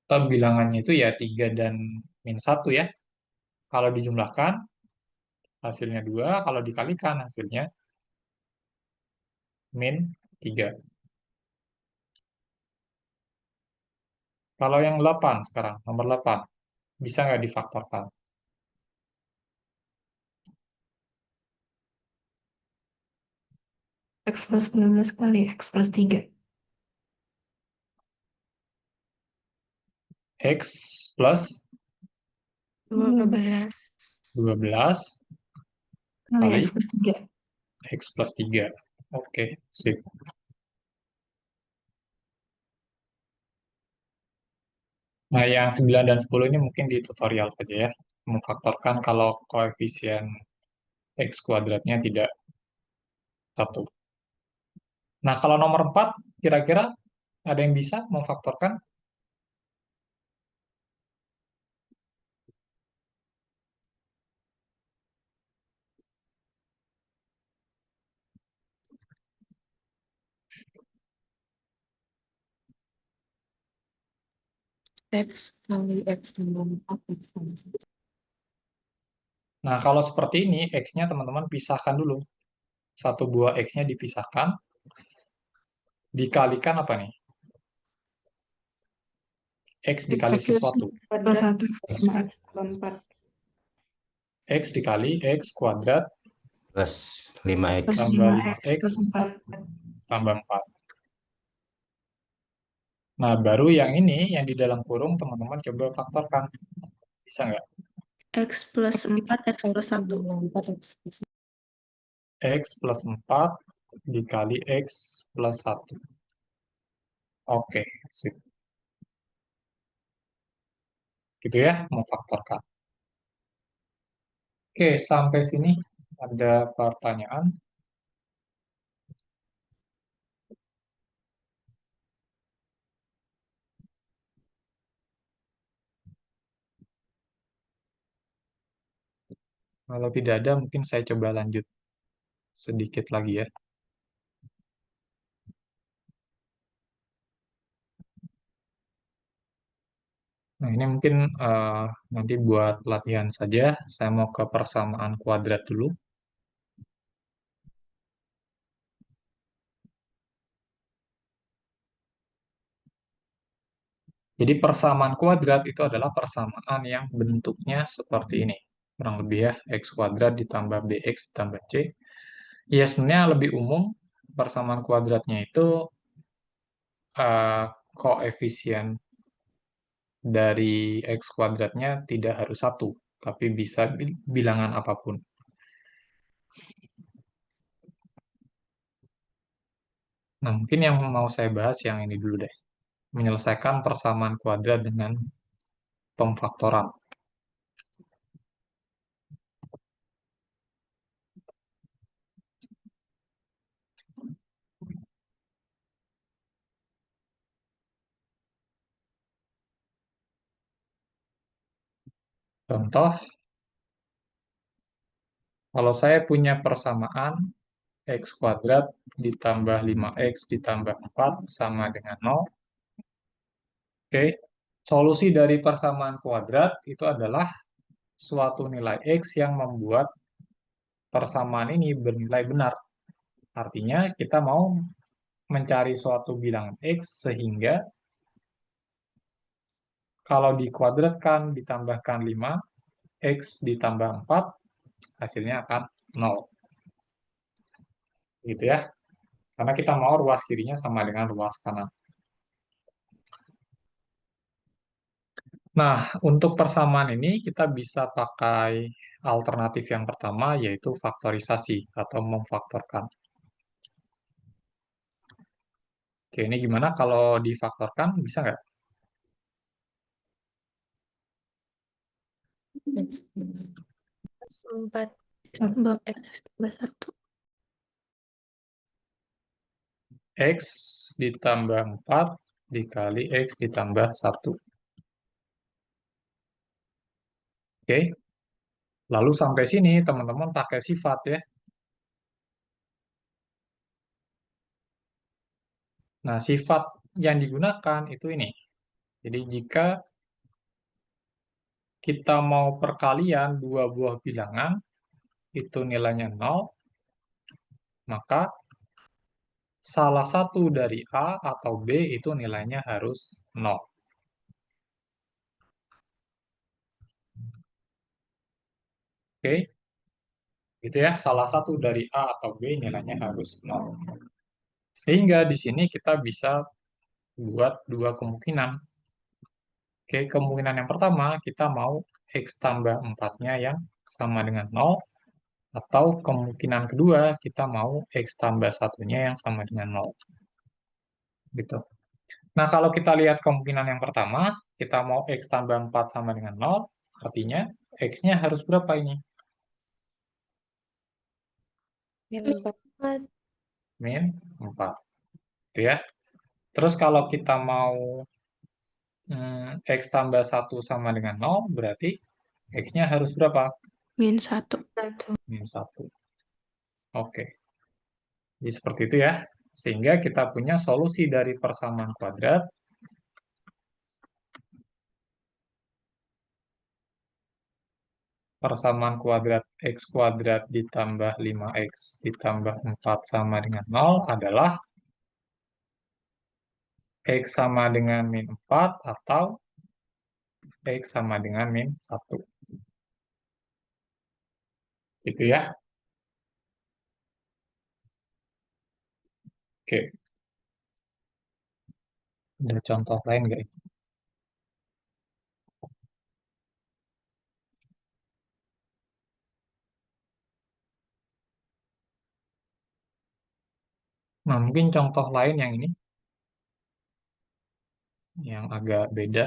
Atau bilangannya itu ya 3 dan min 1 ya. Kalau dijumlahkan, hasilnya 2. Kalau dikalikan, hasilnya min 3. Kalau yang 8 sekarang, nomor 8, bisa nggak difaktorkan? X plus 19 kali X plus 3. X plus 12 12 kali kali X plus 3. X plus 3. Oke, sip. Nah, yang 9 dan 10 ini mungkin di tutorial saja ya. Memfaktorkan kalau koefisien X kuadratnya tidak 1. Nah, kalau nomor 4, kira-kira ada yang bisa memfaktorkan? X kali X tambah 4 X tambah 1. Nah, kalau seperti ini, X-nya teman-teman pisahkan dulu. Satu buah X-nya dipisahkan, dikalikan apa nih? X dikali sesuatu. Plus 1 sama X tambah 4. X dikali X kuadrat Plus 5X. plus tambah 5X 5X plus 4. tambah 4. Nah, baru yang ini, yang di dalam kurung, teman-teman coba faktorkan. Bisa nggak? X plus 4, X plus 1. tambah 4 X plus X plus 4 dikali X plus 1. Oke, sip. Gitu ya, memfaktorkan. Oke, sampai sini ada pertanyaan. Kalau tidak ada, mungkin saya coba lanjut sedikit lagi ya. Nah, ini mungkin nanti buat latihan saja. Saya mau ke persamaan kuadrat dulu. Jadi persamaan kuadrat itu adalah persamaan yang bentuknya seperti ini. Kurang lebih ya, X kuadrat ditambah BX ditambah C. Ya, sebenarnya lebih umum, persamaan kuadratnya itu koefisien dari X kuadratnya tidak harus 1, tapi bisa bilangan apapun. Nah, mungkin yang mau saya bahas yang ini dulu deh. Menyelesaikan persamaan kuadrat dengan pemfaktoran. Contoh, kalau saya punya persamaan X kuadrat ditambah 5X ditambah 4 sama dengan 0. Oke, solusi dari persamaan kuadrat itu adalah suatu nilai X yang membuat persamaan ini bernilai benar. Artinya kita mau mencari suatu bilangan X sehingga kalau dikuadratkan ditambahkan 5, X ditambah 4, hasilnya akan 0. Gitu ya. Karena kita mau ruas kirinya sama dengan ruas kanan. Nah, untuk persamaan ini kita bisa pakai alternatif yang pertama, yaitu faktorisasi atau memfaktorkan. Oke, ini gimana kalau difaktorkan? Bisa nggak? Plus 4 tambah X tambah 1. X ditambah 4 dikali X ditambah 1. Oke, lalu sampai sini teman-teman pakai sifat ya. Nah, sifat yang digunakan itu ini. Jadi jika kita mau perkalian dua buah bilangan, itu nilainya 0, maka salah satu dari A atau B itu nilainya harus 0. Oke, gitu ya. Salah satu dari A atau B nilainya harus 0. Sehingga di sini kita bisa buat dua kemungkinan. Oke, kemungkinan yang pertama, kita mau X tambah 4-nya yang sama dengan 0, atau kemungkinan kedua, kita mau X tambah 1-nya yang sama dengan 0. Gitu. Nah, kalau kita lihat kemungkinan yang pertama, kita mau X tambah 4 sama dengan 0, artinya X-nya harus berapa ini? Min 4. Min 4. Gitu ya. Terus kalau kita mau X tambah 1 sama dengan 0, berarti X-nya harus berapa? -1. Min 1. Oke. Jadi seperti itu ya. Sehingga kita punya solusi dari persamaan kuadrat. Persamaan kuadrat X kuadrat ditambah 5X ditambah 4 sama dengan 0 adalah X sama dengan min 4 atau X sama dengan min 1. Itu ya. Oke. Ada contoh lain nggak? Nah, mungkin contoh lain yang ini, yang agak beda.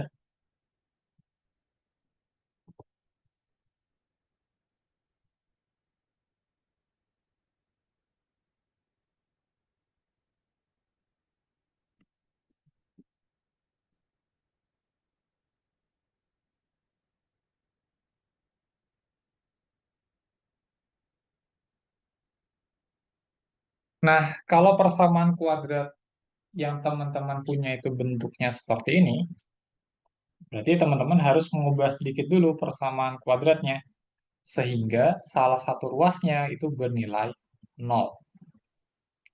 Nah, kalau persamaan kuadrat yang teman-teman punya itu bentuknya seperti ini, berarti teman-teman harus mengubah sedikit dulu persamaan kuadratnya, sehingga salah satu ruasnya itu bernilai 0.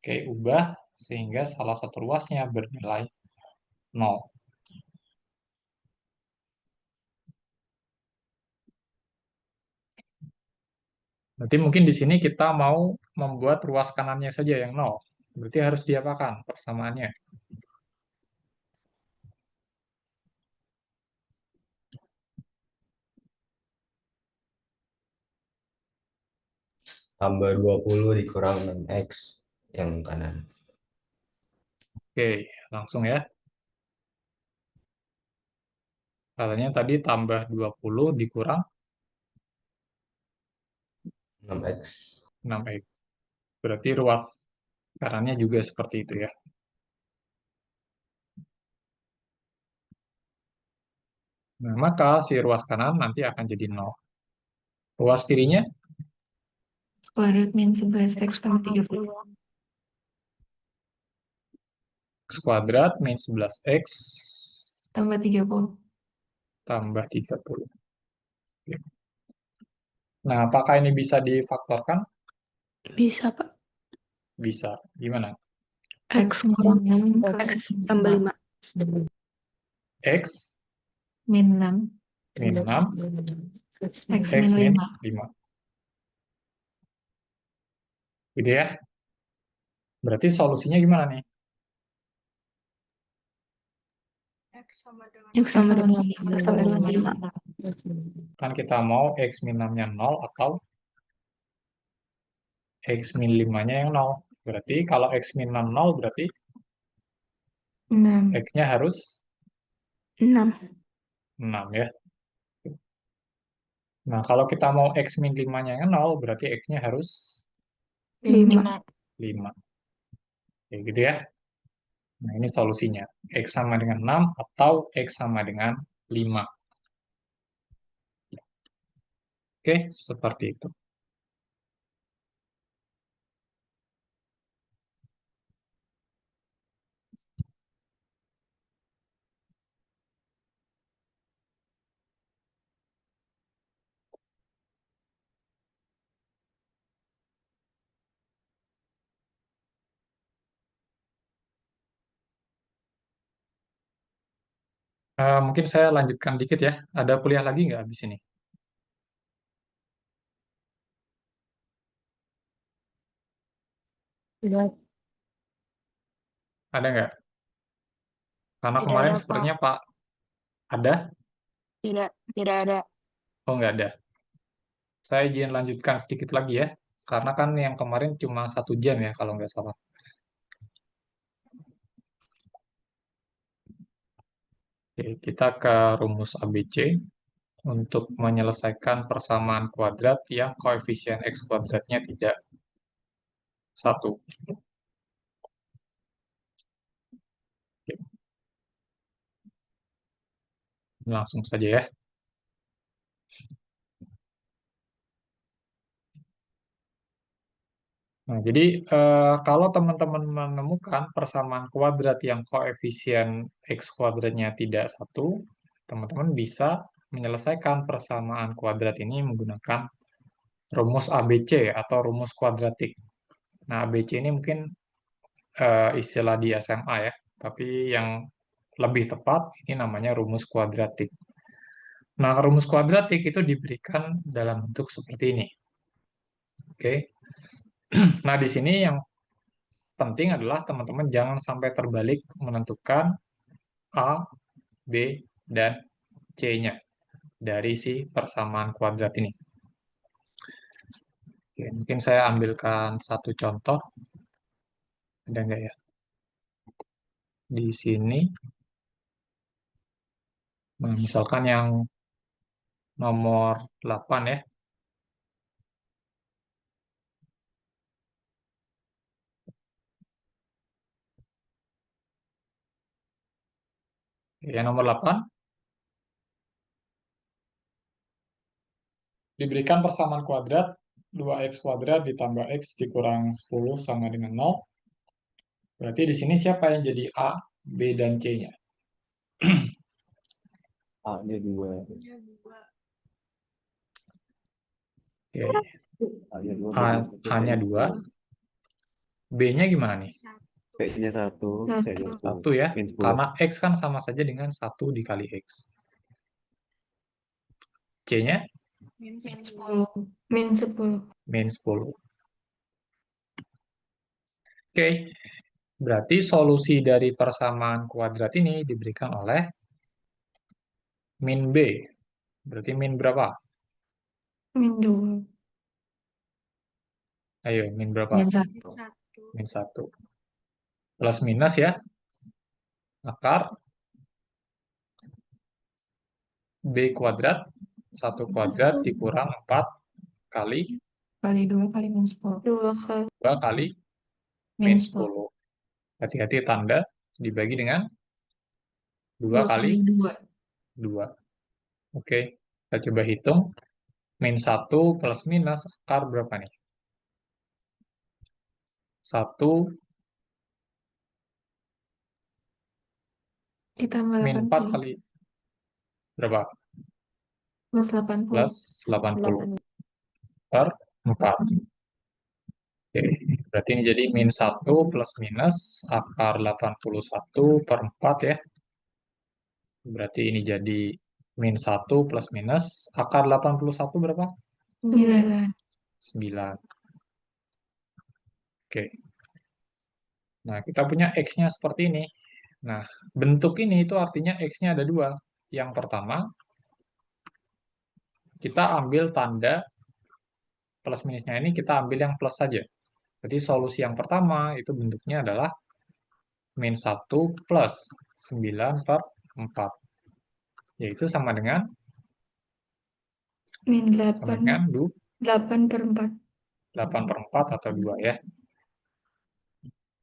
Oke, ubah sehingga salah satu ruasnya bernilai 0. Berarti mungkin di sini kita mau membuat ruas kanannya saja yang 0. Berarti harus diapakan persamaannya? Tambah 20 dikurang 6X yang kanan. Oke, langsung ya. Katanya tadi tambah 20 dikurang 6X. 6X. Berarti ruas kanannya juga seperti itu ya. Nah, maka si ruas kanan nanti akan jadi 0. Ruas kirinya Kuadrat min 11X tambah 30. X kuadrat min 11X Tambah 30. tambah 30. Oke. Nah, apakah ini bisa difaktorkan? Bisa, Pak. Bisa. Gimana? X X min kurang 6 X kali tambah 5. X min 6. min 6, X X min min 5. 5. Gitu ya. Berarti solusinya gimana nih? X sama dengan X sama dengan 5. Kan kita mau X min 6-nya 0 atau X min 5-nya yang 0. Berarti kalau X min 6 0, berarti 6. X-nya harus 6. 6 ya. Nah, kalau kita mau X min 5-nya yang 0, berarti X-nya harus 5. 5. Kayak gitu ya. Nah, ini solusinya. X sama dengan 6 atau X sama dengan 5. Oke, seperti itu. Mungkin saya lanjutkan dikit ya. Ada kuliah lagi nggak habis ini? Tidak, Ada nggak? Karena Tidak kemarin ada, Pak. sepertinya Pak ada. Tidak ada. Oh, nggak ada. Saya izin lanjutkan sedikit lagi ya. Karena kan yang kemarin cuma 1 jam ya, kalau nggak salah. Oke, kita ke rumus ABC untuk menyelesaikan persamaan kuadrat yang koefisien X kuadratnya tidak 1. Oke, langsung saja ya. Nah, jadi kalau teman-teman menemukan persamaan kuadrat yang koefisien X kuadratnya tidak 1, teman-teman bisa menyelesaikan persamaan kuadrat ini menggunakan rumus ABC atau rumus kuadratik. Nah, ABC ini mungkin istilah di SMA ya, tapi yang lebih tepat ini namanya rumus kuadratik. Nah, rumus kuadratik itu diberikan dalam bentuk seperti ini. Oke. Nah, di sini yang penting adalah teman-teman jangan sampai terbalik menentukan A, B, dan C-nya dari si persamaan kuadrat ini. Oke, mungkin saya ambilkan satu contoh. Ada nggak ya? Di sini, nah, misalkan yang nomor 8 ya. Yang nomor 8 diberikan persamaan kuadrat 2x kuadrat ditambah x dikurang 10 sama dengan 0. Berarti di sini siapa yang jadi A, B, dan C-nya? A-nya 2. Oke, A-nya 2, A-nya 2. B-nya gimana nih? B-nya 1, C-nya 10. 1 ya, Min 10. karena X kan sama saja dengan 1 dikali X. C-nya min 10. Min 10. min 10. Oke, berarti solusi dari persamaan kuadrat ini diberikan oleh min B. Berarti min berapa? Min 2. Ayo, min berapa? Min 1. Min 1. Plus minus ya. Akar B kuadrat. 1 kuadrat dikurang 4 kali Kali 2 kali min 10. 2 kali. 2 kali min 10. Hati-hati tanda dibagi dengan 2 kali 2. 2. Oke, kita coba hitung. Min 1 plus minus akar berapa nih? 1 Ditambah min 4 80. kali berapa? Plus 80. Plus 80 per 4. Oke, berarti ini jadi min 1 plus minus akar 81 per 4 ya. Berarti ini jadi min 1 plus minus akar 81 berapa? 9. 9. Oke. Nah, kita punya X-nya seperti ini. Nah, bentuk ini itu artinya X-nya ada 2. Yang pertama, kita ambil tanda plus minusnya ini, kita ambil yang plus saja. Jadi solusi yang pertama itu bentuknya adalah min 1 plus 9 per 4. Yaitu sama dengan Min 8 per 4. 8 per 4 atau 2 ya.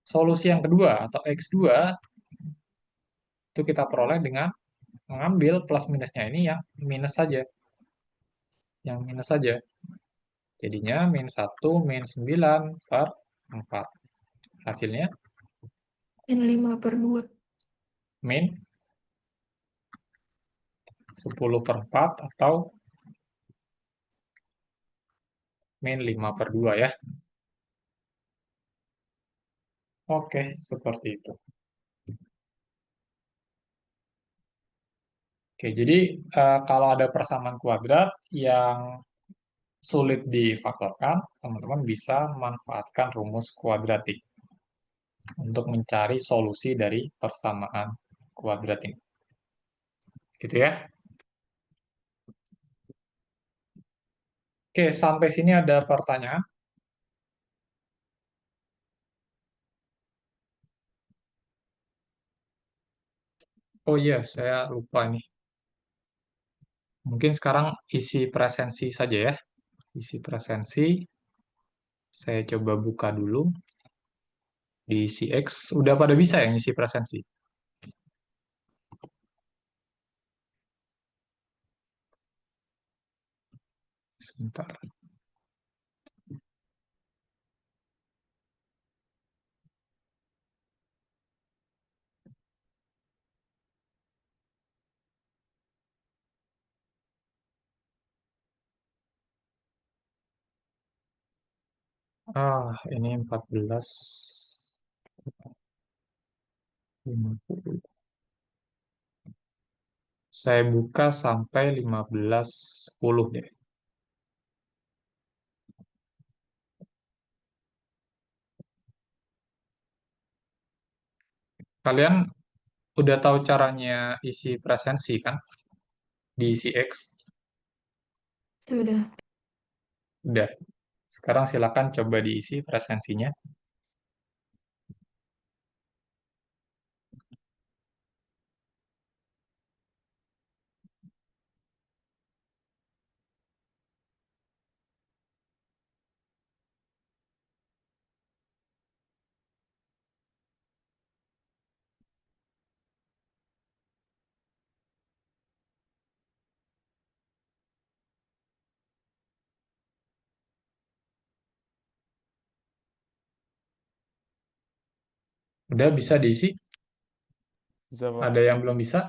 Solusi yang kedua atau X2 itu kita peroleh dengan mengambil plus minusnya ini yang minus saja. Yang minus saja. Jadinya min 1 min 9 per 4. Hasilnya Min 5 per 2. min 10 per 4 atau min 5 per 2 ya. Oke, seperti itu. Oke, jadi kalau ada persamaan kuadrat yang sulit difaktorkan, teman-teman bisa memanfaatkan rumus kuadratik. untuk mencari solusi dari persamaan kuadrat ini. Gitu ya. Oke, sampai sini ada pertanyaan? Oh iya, saya lupa nih. Mungkin sekarang isi presensi saja ya. Isi presensi, saya coba buka dulu di CX. Udah pada bisa yang isi presensi? Sebentar. Ini 14. 50. Saya buka sampai 15.10 deh. Kalian udah tahu caranya isi presensi kan? Di CX? Sudah. Udah. Sekarang silakan coba diisi presensinya. Udah bisa diisi? Bisa, Pak. Ada yang belum bisa?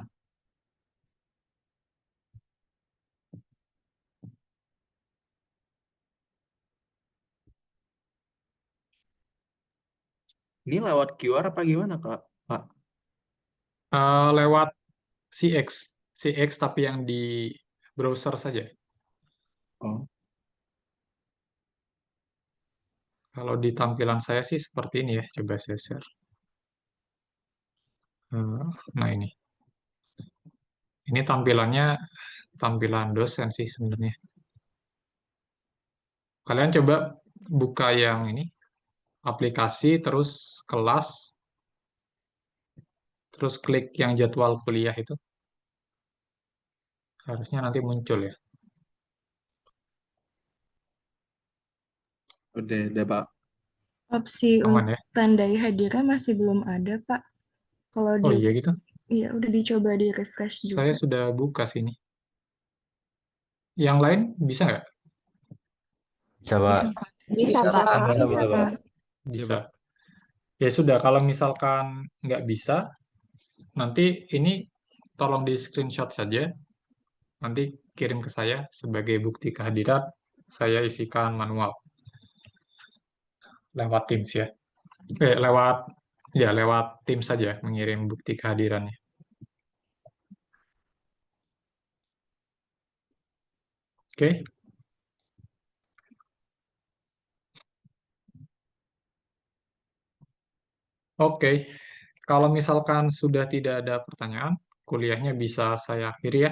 Ini lewat QR apa gimana, Kak? Pak? Lewat CX. CX tapi yang di browser saja. Oh, Kalau di tampilan saya sih seperti ini ya. Coba saya share. Nah ini. Ini tampilannya tampilan dosen sih sebenarnya. Kalian coba buka yang ini. Aplikasi, terus kelas, terus klik yang jadwal kuliah itu. Harusnya nanti muncul ya. udah, Pak. Opsi Aman untuk ya? tandai hadirnya masih belum ada, Pak. Kalau Oh di, iya gitu. iya udah dicoba di refresh Saya juga. sudah buka sini. Yang lain bisa nggak? Bisa, Pak. Bisa, Pak. Bisa, Pak. Bisa. Ya sudah, kalau misalkan nggak bisa, nanti ini tolong di screenshot saja. Nanti kirim ke saya sebagai bukti kehadiran. Saya isikan manual lewat Teams ya. Lewat Teams saja mengirim bukti kehadirannya. Oke. Oke, kalau misalkan sudah tidak ada pertanyaan, kuliahnya bisa saya akhiri ya.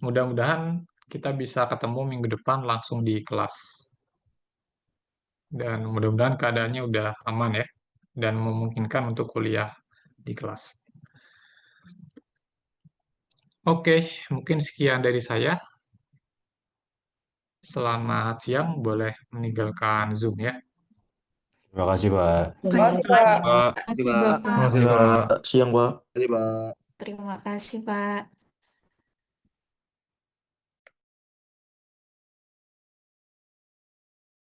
Mudah-mudahan kita bisa ketemu minggu depan langsung di kelas. Dan mudah-mudahan keadaannya udah aman ya, dan memungkinkan untuk kuliah di kelas. Oke, mungkin sekian dari saya. Selamat siang, boleh meninggalkan Zoom ya. Terima kasih, Pak. Terima kasih, Pak. Pak. Terima kasih, Bapak. Terima kasih, Pak. Siang, Pak. Terima kasih, Pak. Terima kasih, Pak.